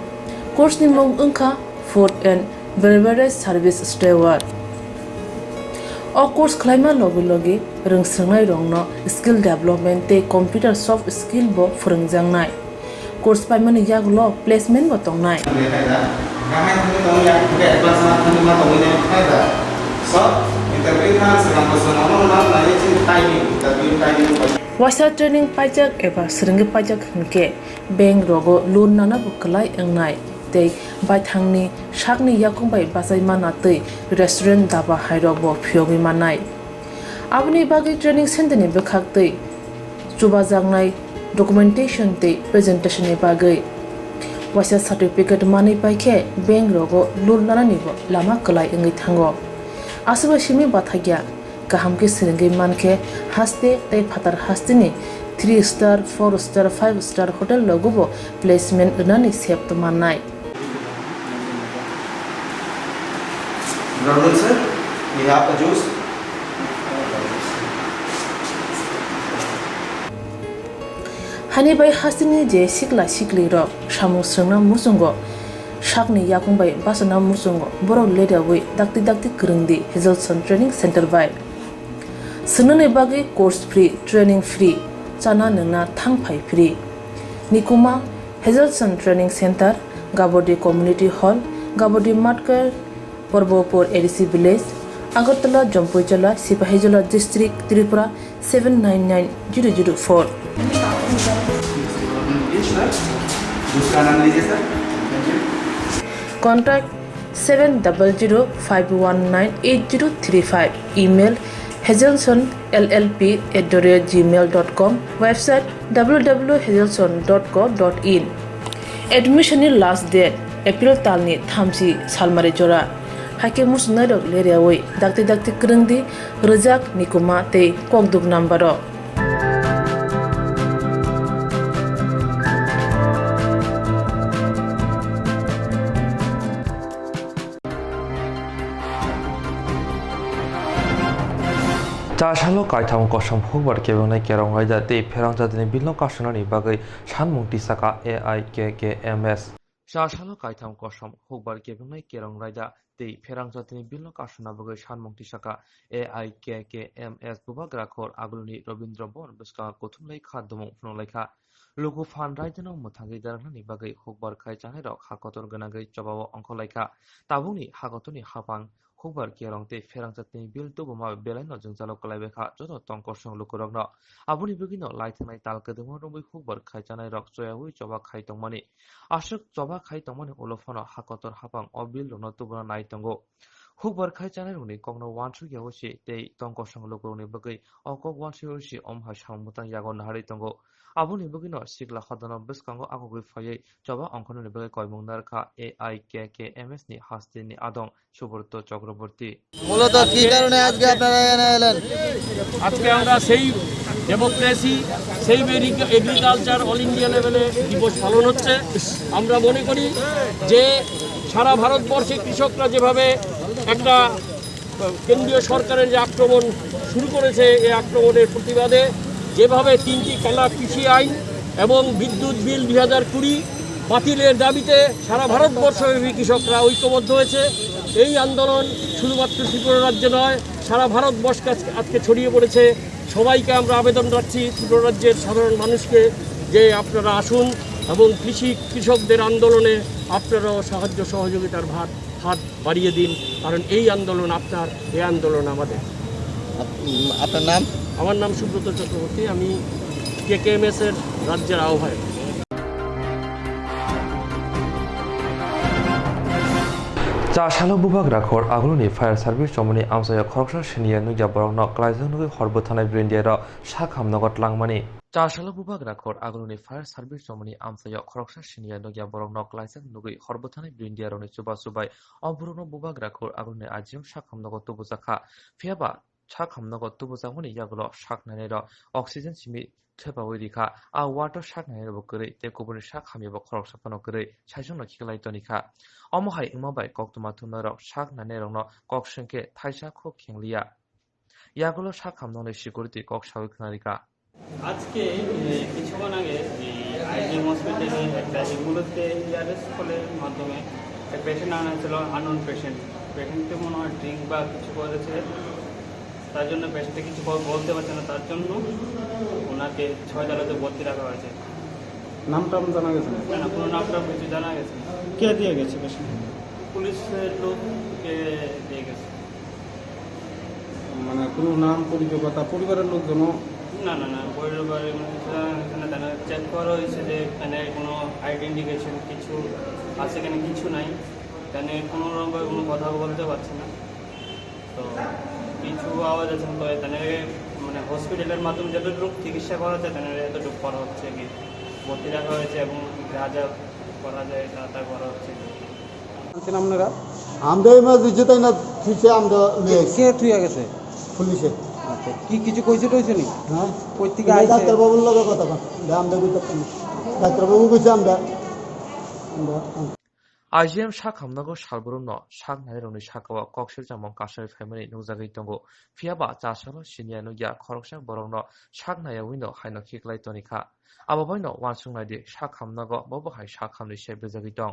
course Nimong Unka, Food and Beverage Service Steward. O course climate logi rung sengai rongno skill development te computer soft skill bo furungjang nai course pai mani yag lo placement bo tong nai wasa training pajak eba seringi pajak hingke bank rogo loan nana bo klai engnai tei bai thangni shakni yakung bai basai mana tei restaurant daba hairok bo phyogi manai abni bagi training center ni bekhak tei chuba jangnai documentation tei presentation ni bagai wasa certificate mani paikhe bank rogo loan nana ni bo lama klai engi thango asuba simi bathagya kaham ke seringi manke haste tei phatar haste ni 3 star 4 star 5 star hotel logo bo placement nani sep to manai. Brother sir, we have the juice. Hani bai hasini je sikla sikli ro shamu srna musungo shakni yakung bai basana musungo borok leda wi dakti kerengdi Hazelton Training Center bai sunane bagi course free training free chana nangna thangphai free nikuma Hazelton Training Center Gabodi Community Hall Gabodi Matkar Porbopur ADC Village, Agartala, Jampuichala, Sipahijala District, Tripura 799004. Contact 700-519-8035. Email hazelson_llp@gmail.com. Website www.hazelson.co.in. Admission last date April talni thamsi salmari jora. Hake musnadok leriawai dakti kerengdi rejak nikuma te kokduk nambaro. Chashalo Kaitham Kosham Hubar Kevana Kerong Jati Perangjatini Bilno Kashonani Bagai Shanmungti Saka AIKKMS. Chashalo Kaitham Kosham Hubar Kevana Kerong Raja. Tei Perangjatini Bilno Kashona Bagai Shanmungti Saka AIKKMS Bubagrakor Aguluni Robindra Bon Buska Kotumlai Khadumung Funolaika Logo Fan Raidano Mutangi Darani Bagai Hukbar Kai Janero Hakotor Ganagai Jabao Onkolaika Tabuni Hakotoni Hapang Hukbar Kerong Tei Perangjatini Bil Tubuma Belano Jalo Kalabeka Joto Tonkosong Lukurogno Abuni Bugino Lighting Talkademo Hukbar Kai Janero Soyawi Joba Kai Tongmani Ashok Joba Kai Tongmani Olofano Hakotor Hapang Obil Notubana Naitongo Hukbar Kai Janero Kongno Wansu Yawoshi Tei Tonkosong Lukuroni Bagai Okok Wansu Yoshi Omha Shamutang Yagon Haritongo Aboni bugino sigla khodana biskango agogui faye joba onkhono lebege koimungnar kha AIKKMS ni hasti ni adong Subrata Chakraborty মূলত কি কারণে আজকে আপনারা এখানে এলেন? আজকে আমরা সেই ডেমোক্রেসি সেই এগ্রিকালচার অল ইন্ডিয়া লেভেলে দিবস পালন হচ্ছে। আমরা মনে করি যে সারা ভারতবর্ষে কৃষকরা যেভাবে একটা কেন্দ্রীয় সরকারের যে আক্রমণ শুরু করেছে, এই আক্রমণের প্রতিবাদে যেভাবে 3টি কালা কৃষি আইন এবং বিদ্যুৎ বিল 2020 বাতিলের দাবিতে সারা ভারতবর্ষব্যাপী কৃষকরা ঐক্যবদ্ধ হয়েছে। এই আন্দোলন শুধুমাত্র ত্রিপুরা রাজ্যে নয়, সারা ভারতবর্ষে আজকে ছড়িয়ে পড়েছে। সবাইকে আমরা আবেদন রাখছি, ত্রিপুরা রাজ্যের সাধারণ মানুষকে, যে আপনারা আসুন এবং কৃষকদের আন্দোলনে আপনারাও সাহায্য সহযোগিতার হাত বাড়িয়ে দিন, কারণ এই আন্দোলন আপনার, এই আন্দোলন আমাদের। আপনার নাম? আমার নাম সুব্রত চক্রবর্তী, আমি KKMS এর রাজ্যের আহ্বায়ক। চাশালো বুবাগ রাখর আগুননি ফায়ার সার্ভিস চমনি আমসায় খরকসা সিনিয়া নুইয়া বরং ক্লাইজন নুই হরব থানায় ব্রিন্ডিয়ার শাখামনগর লাংমানি চাশালো বুবাগ রাখর আগুননি ফায়ার সার্ভিস চমনি আমসায় খরকসা সিনিয়া নুইয়া বরং ক্লাইজন নুই হরব থানায় ব্রিন্ডিয়ার চুবা সুবাই অবরুণ বুবাগ রাখর আগুননি আজিম শাখামনগর তুবুজাখা ফিয়াবা শাখামনগর তুবুজামনি ইয়াগুলো শাকনানের অক্সিজেন সিমি থেপাওই রিখা আ ওয়াটার শাকনানের বকরে তে কুবুনি শাখামিব খরকসা পানকরে সাইজন খিলাইতনিখা অমহাই ইমাবাই কক্তমা থুনার শাকনানের ককসংকে থাইসা খো খেংলিয়া ইয়াগুলো শাখামননের সিকিউরিটি কক সাউখনারিকা আজকে কিছুক্ষণ আগে আইজিএম হসপিটালে একটা এগুলোতে ইয়ারেস কলের মাধ্যমে একটা পেশেন্ট আনা ছিল, আননোন পেশেন্ট। পেশেন্টকে মনে হয় ড্রিঙ্ক বা কিছু করেছে, তার জন্য পেশেন্টে কিছু বলতে পারছে না, তার জন্য ওনাকে 6 জায়গাতে ভর্তি রাখা হয়েছে। নামটা জানা গেছে না? না, কোনো নামটা কিছু জানা গেছে না। কে দিয়ে গেছে পেশেন্ট? পুলিশের লোককে দিয়ে গেছে। মানে কোনো নাম পরিচয় বা পরিবারের লোকজন? না না না, পরিবারে এখানে চেক করা হয়েছে যে এখানে কোনো আইডেন্টিফিকেশন কিছু আছে, এখানে কিছু নাই, এখানে কোনো রকম কোনো কথা বলতে পারছে না। তো কিছু আওয়াজ আছে, তো এখানে মানে হসপিটালের মাধ্যমে যতটুকু চিকিৎসা করা যায় এখানে এতটুকু করা হচ্ছে, কি ভর্তি রাখা হয়েছে এবং যা যা করা যায় তা করা হচ্ছে। আপনারা আমরা এমার্জেন্সি তাই না থুইছে, আমরা কে থুইয়া গেছে? পুলিশে। আচ্ছা, কি কিছু কইছে টইছে নি? হ্যাঁ, কই থেকে আইছে? ডাক্তারবাবুর লগে কথা কন, আমরা বুঝতে ডাক্তারবাবু কইছে আমরা আইজিএম শাখামনগর সালবরুণ শাকনাইরনি শাখাওয়া কক্সের জামং কাশারি ফ্যামিলি নুজাগৈ তঙ্গো ফিয়াবা চাশালো সিনিয়া নুইয়া খরকসা বরং শাকনায়া উইনো হাইনো খিকলাইতনিখা আবাবাইনো ওয়ানসুংনাইদি শাখামনগর ববহাই শাখামনি সে বেজাগৈ তং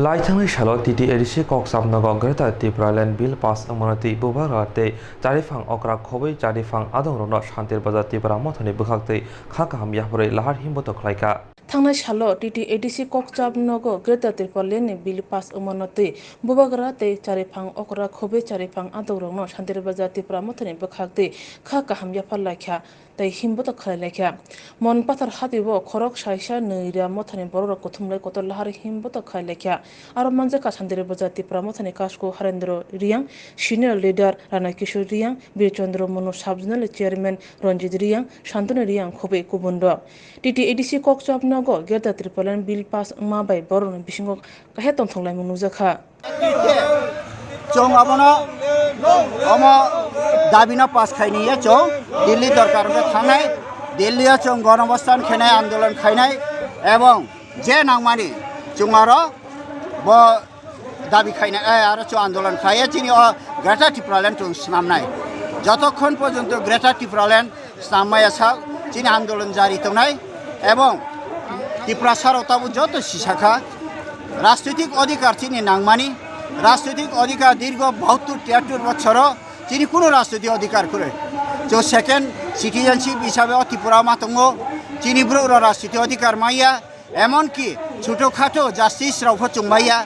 লাইথাংনি সালো টিটি এডিসি কক্সামনগর গ্রেটার ত্রিপুরাল্যান্ড বিল পাস আমনাতি বুবাগাতে চারিফাং অকরা খবৈ চারিফাং আদংরন শান্তির বাজার ত্রিপুরা মথনি বুখাক্তৈ খাকাহাম ইয়াহরে লাহার হিমবত খলাইকা थांनाय सालो टीटी एडीसी कक्सबानगो ग्रेटर त्रिपुराल्यान्ड बिल पास उमनतै बुबागरा तै चारिफां अकरा खबे चारिफां आदौरंनो शान्तिर बाजार त्रिपुरा मथनि बखाक्तै खा काहाम याफा लाख्या तै हिमबत खलायलाख्या मन पाथर हातिबो खरक साइसा नैरा मथनि बरर कुथुमलाय कत लाहार हिमबत खलायलाख्या आरो मानजाका शान्तिर बाजार त्रिपुरा मथनि कासको हरेन्द्र रियां सिनियर लिडार राणा किशोर रियां बीरचन्द्र मनु साब जोनाल चेयरमैन रंजित रियां शान्तनु रियां खबे कुबुन्द टीटी एडीसी कक्सबानगो ग्रेटर त्रिपुराल्यान्ड बिल पास माबाय बरन बिसिंगो काहे तंथंलाय मुनुजाखा चों आबनो अमो दाबिना पास खाइनिया चों दिल्ली दरकार में थानाय दिल्लीया चों गणअवस्थान खेनाय आंदोलन खाइनाय एवं जे नांगमानि चुंगारो ब दाबि खाइनाय आरो चों आंदोलन खाइया चिनि ग्रेटर त्रिपुराल्यान्ड चों स्नामनाय যতক্ষণ পর্যন্ত গ্রেটার ত্রিপুরাল্যান্ড স্নামমায়া सा चिनि आंदोलन जारी तंनाय एवं त्रिपुरा सारताबो যত শাখা রাজনৈতিক অধিকার চিনি নাংমানি রাজনৈতিক অধিকার দীর্ঘ 72-73 বছর চিনি কোনো রাজনৈতিক অধিকার করে जो সেকেন্ড সিটিজেনশিপ হিসাবে ত্রিপুরা মাতঙ্গ চিনি ব্রো রাজনৈতিক অধিকার মাইয়া এমনকি ছোটোখাটো জাস্টিস রাউফো চুংমাইয়া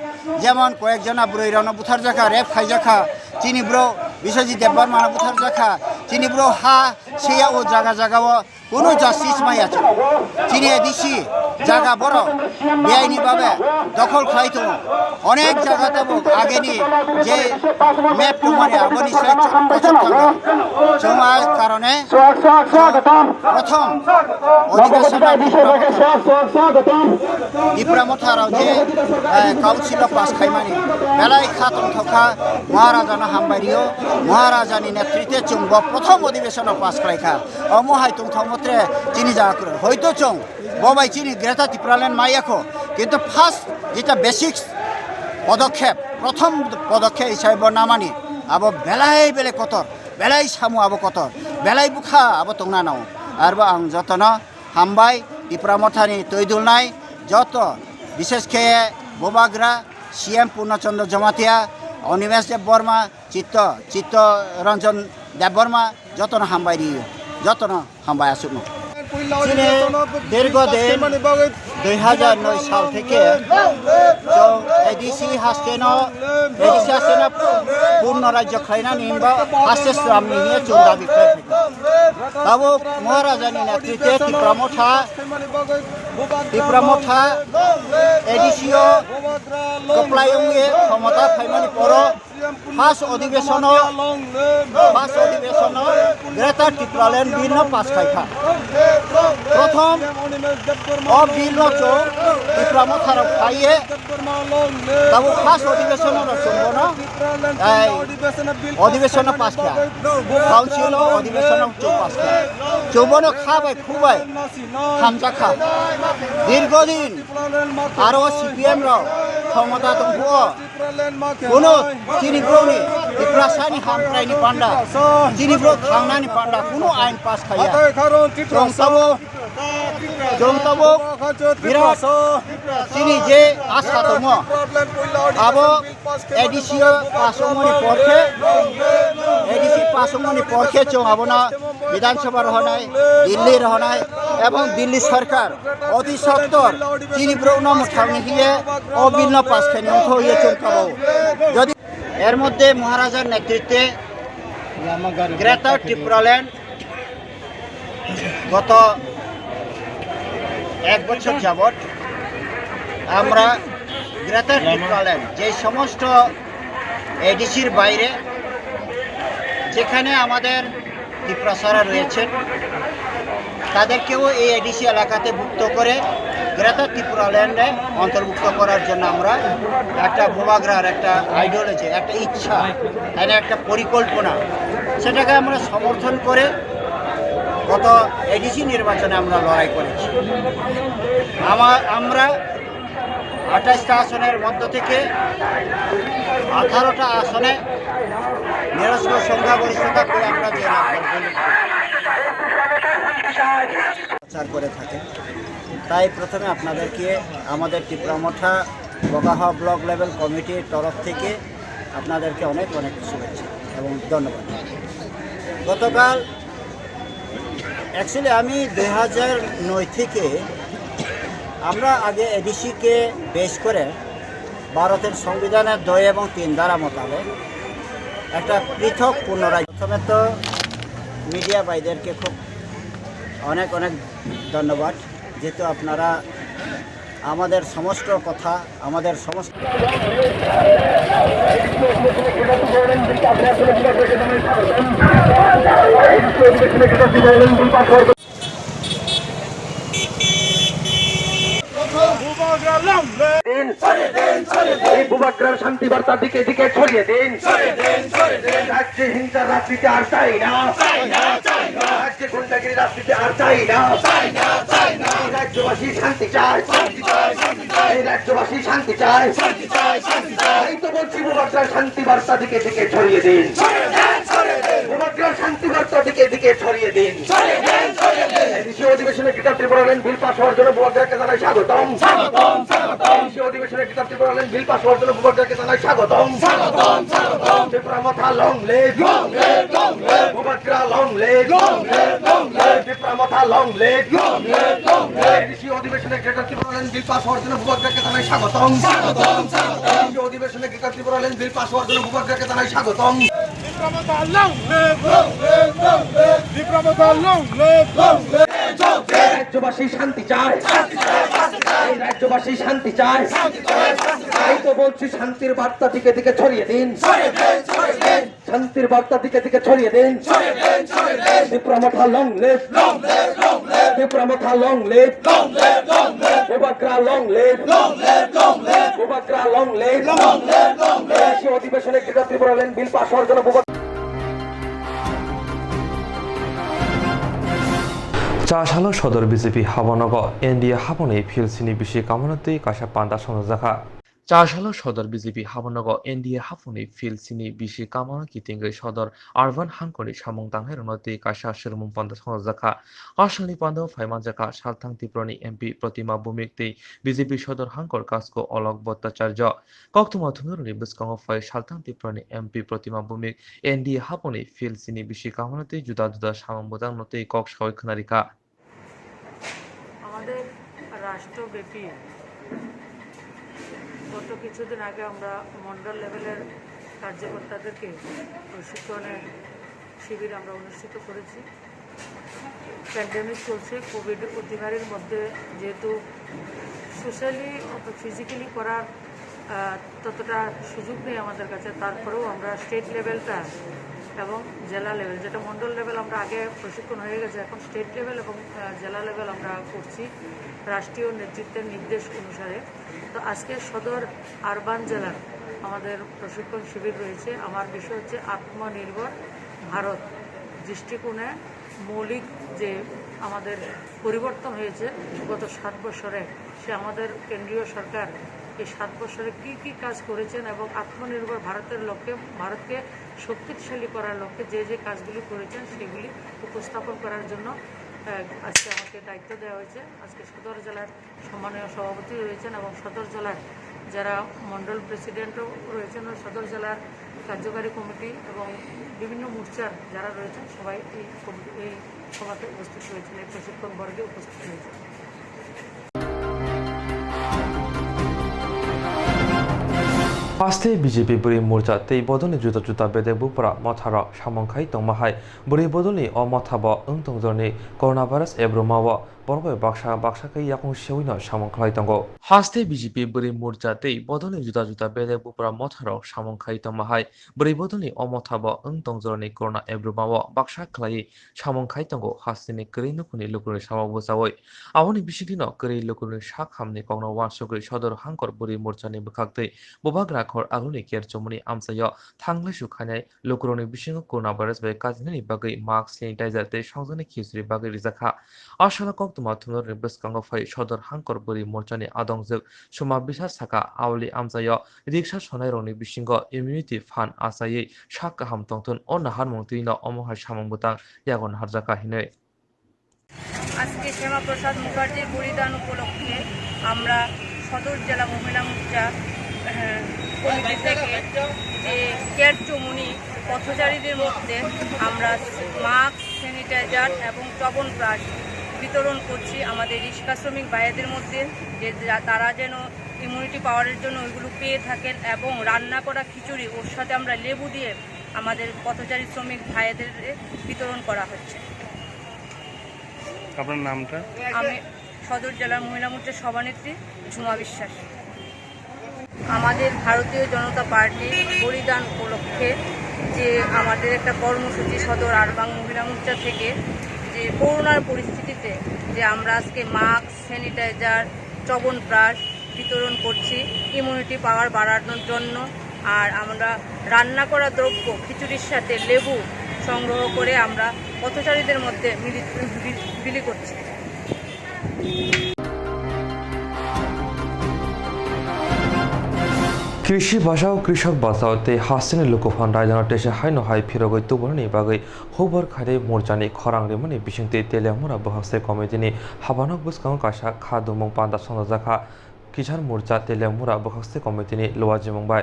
যেমন কয়েকজনা ব্রৈরানো বুথার জাখা রেপ খাইজাখা চিনি ব্রো বিশ্বজিৎ দেববর্মানা বুথার জাখা চিনি ব্রো হা সেয়া ও জায়গা জায়গাও কোনো জাস্টিস মাইয়া চিনি এডিসি জায়গা বড় বেআইনিভাবে দখল খাইতো অনেক জায়গাতে আগেনি যে ম্যাপ মানে আগনি জমার কারণে প্রথম অধিবেশন ডিপ্রামথারাव যে কাউন্সিল পাস খাইমানি বেলাই খাতম থকা মহারাজানো হামবাইরিও মহারাজানি নেতৃত্বে চুংব প্রথম অধিবেশন পাস খাইখা অমহাই তুংথমত্রে চিনি জায়গা হয়তো চং ববাই চিনি গ্রেটা ত্রিপুরাল্যান্ড মাইয়াখো কিন্তু ফার্স্ট যেটা বেসিক্স পদক্ষেপ প্রথম পদক্ষেপ হিসাবে নামানি আবো বেলাই বেলে কতর বেলাই সামু আবো কতর বেলাই বুখা আবো তংনা নাও আরবো আং যতন হামবাই ত্রিপুরামথানি তৈদুলনাই যত বিশেষ খেয়ে বোবাগ্রা সিএম পূর্ণচন্দ্র জমাতিয়া অনিমেষ দেব বর্মা চিত্তরঞ্জন দেব বর্মা যতন হামবাই দিও যতন হামবাই আসুন দীর্ঘদিন 2009 সাল থেকে এডিসি হাস্তেন পূর্ণ রাজ্য খাইনা নিবা হাস্তে শ্রাম নিয়ে চুন দাবি খাই তাবো মহারাজানি নেতৃত্বে ত্রিপুরামথা এডিসিও কপ্লায়ংয়ে ক্ষমতা ফাইমানি পর ফার্স্ট অধিবেশন গ্রেটার ত্রিপুরাল্যান্ড বিল পাস খাইখা প্রথম বিল ত্রিপুরামথার খাইয়ে তাবো ফার্স্ট অধিবেশন চুম্বন অধিবেশন পাস খা কাউন্সিল অধিবেশন পাস খা চৌবন খাবাই খুবাই হামজা খা দীর্ঘদিন আরো সিপিএম রাও ক্ষমতা দংখো কোনো চিনিব্রনি ত্রিপুরাসানি হামপ্রাইনি পান্ডা চিনিব্র থাংনানি পান্ডা কোনো আইন পাস খাইয়া জংতাবো বিরাট চিনি যে আশা দङ আবো এডিসিও পাসমনি পরখে চং আবনা বিধানসভা রহনায় দিল্লি রহনায় এবং দিল্লি সরকার অতি সত্তর চিনিব্র নাম ঠাউনি দিয়ে অবিল পাস খাইনি অংশ হয়ে চমকাবো যদি এর মধ্যে মহারাজার নেতৃত্বে গ্রেটার ত্রিপুরাল্যান্ড গত 1 বছর যাবৎ আমরা গ্রেটার ত্রিপুরাল্যান্ড যে সমস্ত এডিসির বাইরে যেখানে আমাদের ত্রিপুরাসারা রয়েছেন তাদেরকেও এই এডিসি এলাকাতে ভুক্ত করে গ্রেটার ত্রিপুরাল্যান্ডে অন্তর্ভুক্ত করার জন্য আমরা একটা বোবাগ্রার একটা আইডিওলজি একটা ইচ্ছা একটা পরিকল্পনা সেটাকে আমরা সমর্থন করে গত এডিসি নির্বাচনে আমরা লড়াই করেছি আমরা 28টা আসনের মধ্য থেকে 18টা আসনে নিরস্ব সংখ্যাগরিষ্ঠতা করে আমরা প্রচার করে থাকি তাই প্রথমে আপনাদেরকে আমাদের ত্রিপুরামথা বগাহা ব্লক লেভেল কমিটির তরফ থেকে আপনাদেরকে অনেক অনেক শুভেচ্ছা এবং ধন্যবাদ গতকাল অ্যাকচুয়ালি আমি 2009 থেকে আমরা আগে এডিসিকে বেশ করে ভারতের সংবিধানের 2 এবং 3 ধারা মোতাবেক একটা পৃথক পুনরায় প্রথমে তো মিডিয়া ভাইদেরকে খুব অনেক অনেক ধন্যবাদ যেহেতু আপনারা আমাদের সমস্ত কথা আমাদের সমস্ত বুবাগ্রার শান্তি বার্তা দিকে দিকে ছড়িয়ে দিন রাজ্যে হিংসার রাজনীতি আর চাই না রাজ্যে গুন্ডাগিরি রাজনীতি আর চাই না রাজ্যবাসী শান্তি চায় এই রাজ্যবাসী শান্তি চায় এই তো বলছি বুবাগ্রার শান্তি বার্তা দিকে দিকে ছড়িয়ে দিন বুবাগ্রার শান্তি বার্তা দিকে দিকে ছড়িয়ে দিন দেশীয় অধিবেশনে গ্রেটার ত্রিপুরাল্যান্ড বিল পাস হওয়ার জন্য বুবাগ্রাকে জানাই স্বাগতম দেশীয় অধিবেশনে গ্রেটার ত্রিপুরাল্যান্ড বিল পাস হওয়ার জন্য বুবাগ্রাকে জানাই স্বাগতম Tripura Motha long live Bubagra long live Tripura Motha long live দেশীয় অধিবেশনে গ্রেটার ত্রিপুরাল্যান্ড বিল পাস হওয়ার জন্য বুবাগ্রাকে জানাই স্বাগতম দেশীয় অধিবেশনে গ্রেটার ত্রিপুরাল্যান্ড বিল পাস হওয়ার জন্য বুবাগ্রাকে জানাই স্বাগতম রাজ্যবাসী শান্তি চায় রাজ্যবাসী শান্তি চায় তাই তো বলছি শান্তির বার্তা দিকে দিকে ছড়িয়ে দিন শান্তির বার্তা দিকে দিকে ছড়িয়ে দিন Tipra Motha long live Tipra Motha long live Bubagra long live Bubagra long live দেশীয় অধিবেশনে ক্রীড়া ত্রিপুরা লেন বিল পাশ হওয়ার জন্য চাশালো সদর বিজেপি হাবনগর এনডিএ হাবনে ফিলসিনি বিশি কামনাতে কাশা পান্ডা সংজাখা চাশালো সদর বিজেপি হাবনগর এনডিএ হাফনে ফিলসিনি বিশি কামনা কিতিঙ্গে সদর আরবান হাঙ্কনি সামং তাংহে রনতে কাশা শিরমুং পান্ডা সংজাখা আসলনি পান্ডা ফাইমানজাখা সালথাং ত্রিপুরানি এমপি প্রতিমা ভৌমিকতে বিজেপি সদর হাঙ্কর কাসকো অলক Bhattacharya কক্তমা থুনুরনি বিস্কং phi সালথাং ত্রিপুরানি MP Pratima Bhowmik NDA হাফনে ফিলসিনি বিশি কামনাতে জুদা জুদা সামং বোজাং নতে cock সয় খনারিকা আমাদের রাষ্ট্রব্যাপী গত কিছুদিন আগে আমরা মন্ডল লেভেলের কার্যকর্তাদেরকে প্রশিক্ষণের শিবির আমরা অনুষ্ঠিত করেছি। প্যান্ডেমিক চলছে, কোভিড অতিমারির মধ্যে যেহেতু সোশ্যালি ফিজিক্যালি করার ততটা সুযোগ নেই আমাদের কাছে, তারপরেও আমরা স্টেট লেভেলটা এবং জেলা লেভেল, যেটা মন্ডল লেভেল আমরা আগে প্রশিক্ষণ হয়ে গেছে, এখন স্টেট লেভেল এবং জেলা লেভেল আমরা করছি রাষ্ট্রীয় নেতৃত্বের নির্দেশ অনুসারে। তো আজকে সদর আরবান জেলার আমাদের প্রশিক্ষণ শিবির রয়েছে। আমার বিষয় হচ্ছে আত্মনির্ভর ভারত দৃষ্টিকোণে মৌলিক যে আমাদের পরিবর্তন হয়েছে গত 7 বছরে, সে আমাদের কেন্দ্রীয় সরকার এই 7 বছরে কী কী কাজ করেছেন এবং আত্মনির্ভর ভারতের লক্ষ্যে, ভারতকে শক্তিশালী করার লক্ষ্যে যে যে কাজগুলি করেছেন সেগুলি উপস্থাপন করার জন্য আজকে আমাকে দায়িত্ব দেওয়া হয়েছে। আজকে সদর জেলার সম্মানীয় সভাপতি রয়েছেন এবং সদর জেলার যারা মণ্ডল প্রেসিডেন্টও রয়েছেন, সদর জেলার কার্যকারী কমিটি এবং বিভিন্ন মোর্চার যারা রয়েছেন সবাই এই সভাতে উপস্থিত হয়েছেন, এই প্রশিক্ষণ বর্গে উপস্থিত হয়েছেন। পাঁচতে বিজেপি বুড়ি মোর্চা তেই বদলনি জুতা জুতা বেদে বুপরা মথার সামংখাই তংমাহাই বুড়ি বদলনি অমথাব ওংতংজরনি করোনা ভাইরাস এব্রমাव বরগय बाक्सा बाक्साकै याकुं सेउइन सामंखाइ तंगो हास्ते बीजेपी बुरि मोर्चा तेई बदलनि जुदा जुदा बेदे बुपरा मथाराव सामंखाइ तंमाहाय बुरि बदलनि अमथाब ओं तंजरनि कोरोना एब्रुमाव बाक्सा खलाई सामंखाइ तंगो हास्तेनि करै नुकुनि लुकुनि सामावबो जावै आवनि बिसिदिन करै लुकुनि साखामनि कौनो वासुगै सदर हांकर बुरि मोर्चानि बखाक्तै बबाग्रा खर आगुनि केरचमनि आमसाय थांग्लै सुखानाय लुकुरनि बिसिङाव कोरोना भाइरास बै काजिनि बागै मास्क सैनिटाइजार तै संजनि खिसरि बागै रिजाखा आशाला माथुमर बेसकांगो फाइ सदर हांकर बुरि मोर्चानि आदंजोग सुमा बिसा साका आवली आमजाय रिक्सा सनाय रंनि बिसिंग इम्युनिटी फान्ड आसायै साक गाहाम तंथुन अ नाहार मंत्रिनो अमहाय सामंबुतां यागन हारजाका हिनै আজকে শ্যামাপ্রসাদ মুখার্জির বলিদান উপলক্ষে আমরা সদর জেলা মহিলা মোর্চা কমিটি থেকে যে কেরচমুনি পথচারীদের মধ্যে আমরা মাস্ক স্যানিটাইজার এবং চবনপ্রাশ বিতরণ করছি আমাদের রিক্সা শ্রমিক ভাইদের মধ্যে, যে তারা যেন ইমিউনিটি পাওয়ারের জন্য ওইগুলো পেয়ে থাকেন এবং রান্না করা খিচুড়ি ওর সাথে আমরা লেবু দিয়ে আমাদের পথচারী শ্রমিক ভাইদের বিতরণ করা হচ্ছে। আপনার নামটা? আমি সদর জেলার মহিলা মোর্চার সভানেত্রী ঝুমা বিশ্বাস। আমাদের ভারতীয় জনতা পার্টির বলিদান উপলক্ষে যে আমাদের একটা কর্মসূচি সদর আরবান মহিলা মোর্চা থেকে, যে করোনার পরিস্থিতিতে যে আমরা আজকে মাস্ক স্যানিটাইজার চবনপ্রাশ বিতরণ করছি ইমিউনিটি পাওয়ার বাড়ানোর জন্য, আর আমরা রান্না করা দ্রব্য খিচুড়ির সাথে লেবু সংগ্রহ করে আমরা পথচারীদের মধ্যে বিলি করছি। কৃষি ভাষা ও কৃষক বাঁচাওতে হাসিনি লোকফান রায়জানা টেসে হাইনো হাই ফিরগৈ তুবরনি বাগৈ হুबर खारे मोर्चानि खरां रेमनि बिसिंते तेलेमुरा बहासे कमिटिनि हाबानक बुसकां काशा खादुमं पान्दा संजाखा किसान मोर्चा तेलेमुरा बहासे कमिटिनि लवाजिमंबाय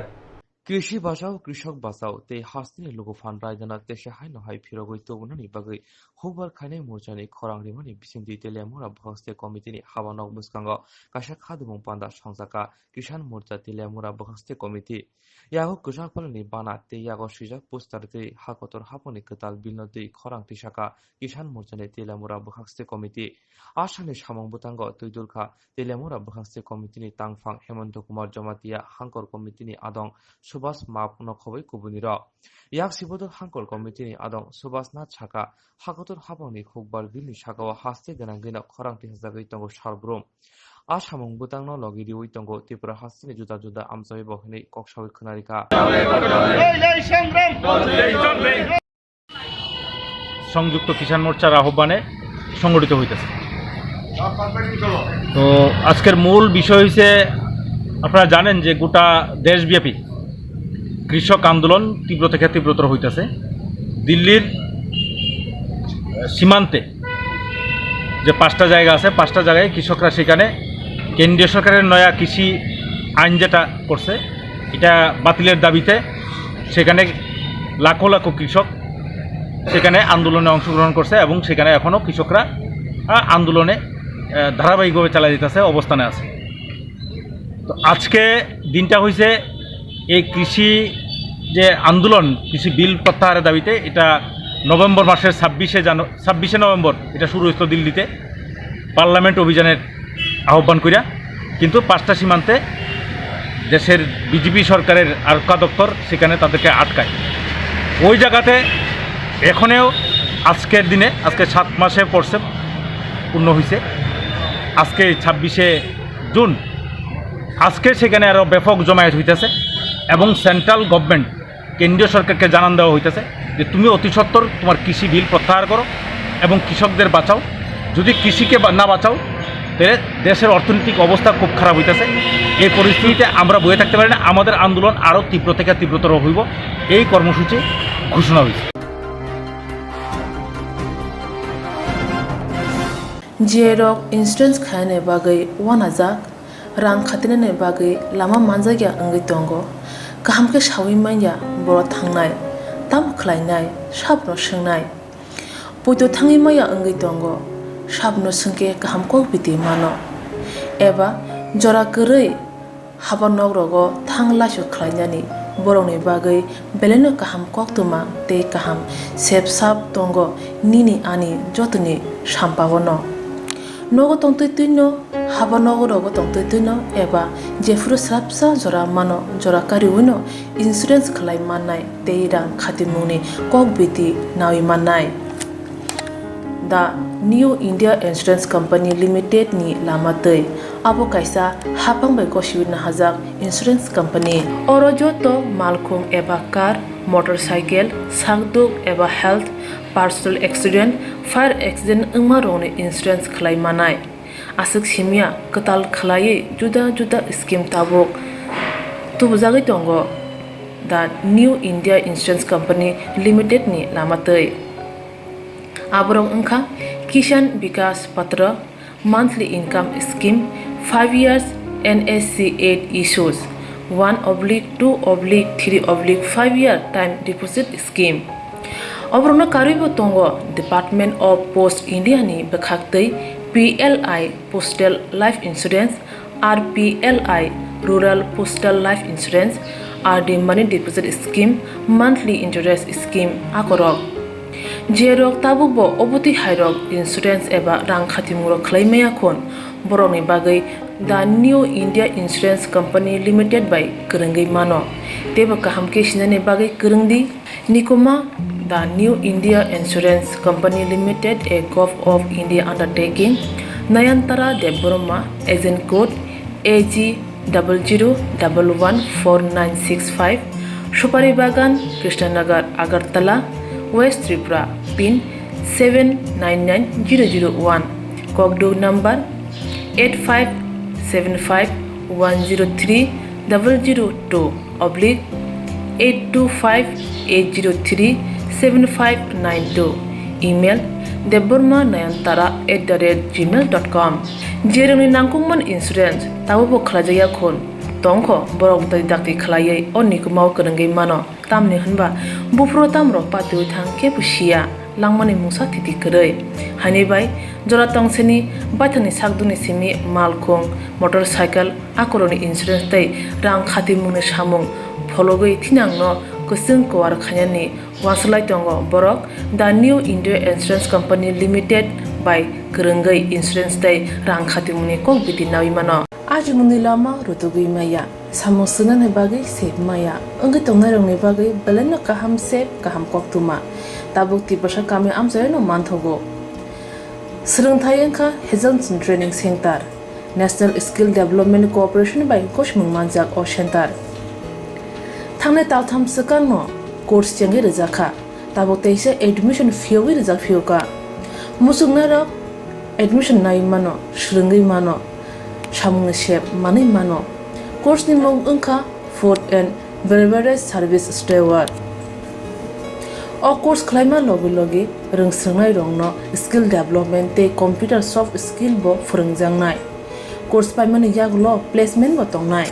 কৃষি বাঁচাও কৃষক বাঁচাও তে হাস্তিনি লোক ফান রায়দানা তেসে হাই নহাই ফিরগৈ তবুনানি বাগৈ হুবার খাইনাই মোর্চানি খরাং রিমানি বিসিন্দি তেলিয়ামুরা বহস্তে কমিটিনি হাবানক মুসকাঙ্গ কাশা খাদুমং পান্ডা সংসাকা কিষান মোর্চা তেলিয়ামুরা বহস্তে কমিটি ইয়াগো কুশাক পালনি বানা তে ইয়াগো সিজা পোস্টারতে হাকতর হাপনি কতাল বিলনতে খরাং তিসাকা কিষান মোর্চানি তেলিয়ামুরা বহস্তে কমিটি আসানি সামং বুতাঙ্গ তৈদুলখা তেলিয়ামুরা বহস্তে কমিটিনি তাংফাং হেমন্ত কুমার জমাতিয়া হাঙ্কর কমিটিনি আদং সুভাষ মাপ নখबै কুবুনির ইয়াক সিবদল হাঙ্কল কমিটিনি আদং সুভাষ নাথ সাকা হাকতর হাপনি খুকবার বিলনি সাকাও হাস্তে গোনাং গিনা খরাংটি হাজাগৈ তঙ্গ সারব্রম আসামং বুতাংন লগিরি ওই তঙ্গ ত্রিপুরা হাস্তিনি জুদা জুদা আমসাবি বহনি ককসাবি খনারিকা সংযুক্ত কিষাণ মোর্চার আহ্বানে সংগঠিত হইতেছে। তো আজকের মূল বিষয় হইছে আপনারা জানেন যে গোটা দেশব্যাপী কৃষক আন্দোলন তীব্র থেকে তীব্রতর হইতেছে। দিল্লির সীমান্তে যে 5টা জায়গা আছে 5টা জায়গায় কৃষকরা সেখানে কেন্দ্রীয় সরকারের নয়া কৃষি আইন যেটা করছে এটা বাতিলের দাবিতে সেখানে লাখো লাখো কৃষক সেখানে আন্দোলনে অংশগ্রহণ করছে এবং সেখানে এখনও কৃষকরা আন্দোলনে ধারাবাহিকভাবে চালাই দিতেছে, অবস্থানে আছে। তো আজকে দিনটা হয়েছে এই কৃষি যে আন্দোলন কৃষি বিল প্রত্যাহারের দাবিতে, এটা নভেম্বর মাসের 26শে নভেম্বর এটা শুরু হয়েছিল দিল্লিতে পার্লামেন্ট অভিযানের আহ্বান করিয়া, কিন্তু 5টা সীমান্তে দেশের বিজেপি সরকারের আরকা দপ্তর সেখানে তাদেরকে আটকায়। ওই জায়গাতে এখনেও আজকের দিনে আজকে 7 মাসে পড়ছে পূর্ণ হয়েছে, আজকে 26শে জুন আজকে সেখানে আরও ব্যাপক জমায়েত হইতেছে এবং সেন্ট্রাল গভর্নমেন্ট কেন্দ্রীয় সরকারকে জানান দেওয়া হইতেছে যে তুমি অতি সত্বর তোমার কৃষি বিল প্রত্যাহার করো এবং কৃষকদের বাঁচাও। যদি কৃষিকে না বাঁচাও তাহলে দেশের অর্থনৈতিক অবস্থা খুব খারাপ হইতেছে। এই পরিস্থিতিতে আমরা বয়ে থাকতে পারি না, আমাদের আন্দোলন আরও তীব্র থেকে তীব্রতর হইব, এই কর্মসূচি ঘোষণা হয়েছে। জিয়েরক ইন্সুরেন্স খায়নে বাগৈ ওয়ানাজাক রাং খাতিনে বাগৈ লাमा मानजागिया अंगै दंग गाहामके सावै माइया बर थांनाय ताम खलायनाय साबनो सोंनाय बयदो थाङै माइया अंगै दंग साबनो सोंके गाहामको बिदि मानो एबा जरा गोरै हाबा नगरगो थांलासो खलायनानै बरंनि बागै बेलेनो गाहाम कक्तमा ते गाहाम सेब साब दंग निनि आनि जतनि साम्पावनो नगो तंतै तुइनो हाबा नगरगो तंतै तुइनो एबा जेफुरु स्राबसा जरा मानो जरा कारिउनो इन्सुरेन्स खलाय माननाय ते रां खातिमुनि कक बिदि नावि माननाय दा new India insurance company limited नि लामातै आबो कायसा हापांबाय गसिबिनो हाजाक इन्सुरेन्स कम्पानी अरो जतो मालखुं एबा कार मोटरसाइकेल सागदुक एबा health personal accident fire accident अंगमा रोने इन्सुरेन्स खलाय मानाय आसक सिमिया कताल खलायै जुदा जुदा स्कीम ताबुक तुबजागै दंग दा new India insurance company limited नि लामातै आबरं अंखा किसान विकास पत्र monthly income scheme 5 years NSC 8 issues 1/2/3/5 year time deposit scheme अब्रनो कारिबो तंगो डिपार्टमेंट ऑफ पोस्ट इंडिया नि बखाक्तै PLI postal life insurance RPLI rural postal life insurance RD money deposit scheme monthly interest scheme आकरक जेरक ताबुकबो अबति हायरक इन्सुरेन्स एबा रां खातिमुरक खलायमाया खन बरनि बागै the new India insurance company limited बाय गोरोंगै मानो तेबो गाहामके सिनानै बागै गोरोंदि निकोमा the new India insurance company limited a govt of India undertaking Nayantara Debbarma agent code AG00114965 सुपारी बागान Krishnanagar Agartala West Tripura pin 799001 Kogdo number 8575102825-825-803-7592 email deborma9antara@gmail.com जेरनि नांगौमोन इन्सुरेन्स ताबो खलाजाया खन tongkho borok dai dakti khlaiye onni kumau krengai mano tamni hanba bufro tamro patu thang ke pusia langmani musa titi krei hani bai jora tongseni bathani sakduni simi malkhong motorcycle akoroni insurance tai rang khati mungni samung phologoi thinangno kusung kwar khanyani waslai tongo borok the new India Insurance Company Limited by Kerengai Insurance tai rang khati mungni kok biti nawi mano आज मुनि लामा रुतुगै माया सामोसना ने बागै सेब माया अंग तंगना रंगनि बागै बलन काहाम सेब काहाम कक्तुमा ताबुक तिबसा कामे आमजय न मानथगो सोलोंथायखा हेजनसन training centre national skill development cooperation बाय कोशमुं मानजाक अ सेंटर थांने तालथाम सकान कोर्स चंगे रजाखा ताबुक तैसे एडमिशन फियोगै रजाक फियोका मुसुगना र एडमिशन नाय मानो श्रृंगै मानो Samung shep mani mano course ni mong unka food and beverage service steward o course claima logi rungsrangnai rongno skill development te computer soft skill bo phurungjangnai course paimani yaglo placement bo tongnai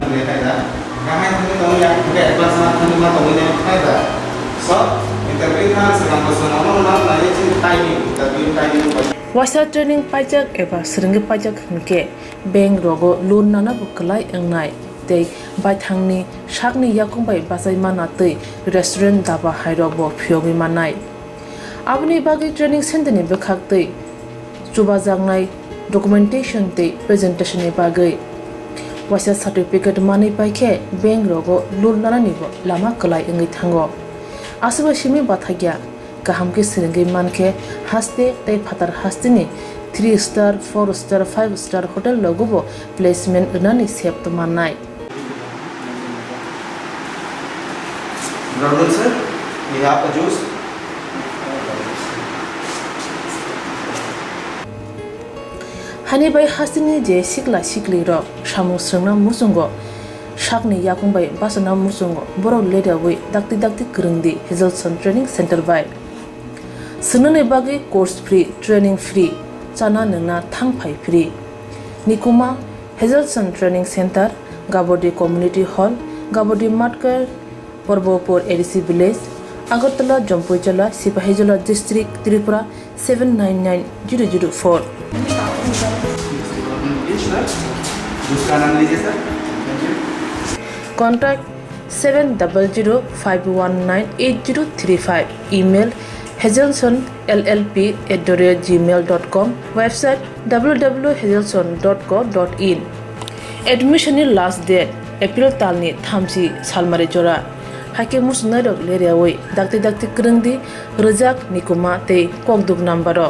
Wasa training pajak eba seringi pajak hingke bank rogo loan nana bukalai engnai tei bai thangni sakni yakung bai basai mana tei restaurant daba hairo bo phyogi manai abni bagi training center ni bekhak tei chuba jangnai documentation tei presentation ni bagai wasa certificate mani paikhe bank rogo loan nana ni bo lama kalai engai thango asba shimi bathagya kaham ke seringi manke haste tei phatar hastini 3 star 4 star 5 star hotel logobo placement unani sep to manai Brother sir, we have a juice. Hani bai hastini je sikli ro samu srna musungo sakni yakung bai basana musungo boro leda wi dakti krungdi Hazelson Training Center bai Sunane bagi course free, training free, chana nana thangpai free. Nikuma Hazelson Training Center, Gabodi Community Hall, Gabodi Matkar, Porbopur ADC Village, Agartala, Jampuijala, Sipahijala District, Tripura 799004. Contact 700-519-8035. Email hazelsonllp@gmail.com. Website www.hazelson.co.in. Admission last date April talni thamsi salmari jora. Hake musnadok leriawai dakti krungdi rejak nikuma tei kokduk nambaro.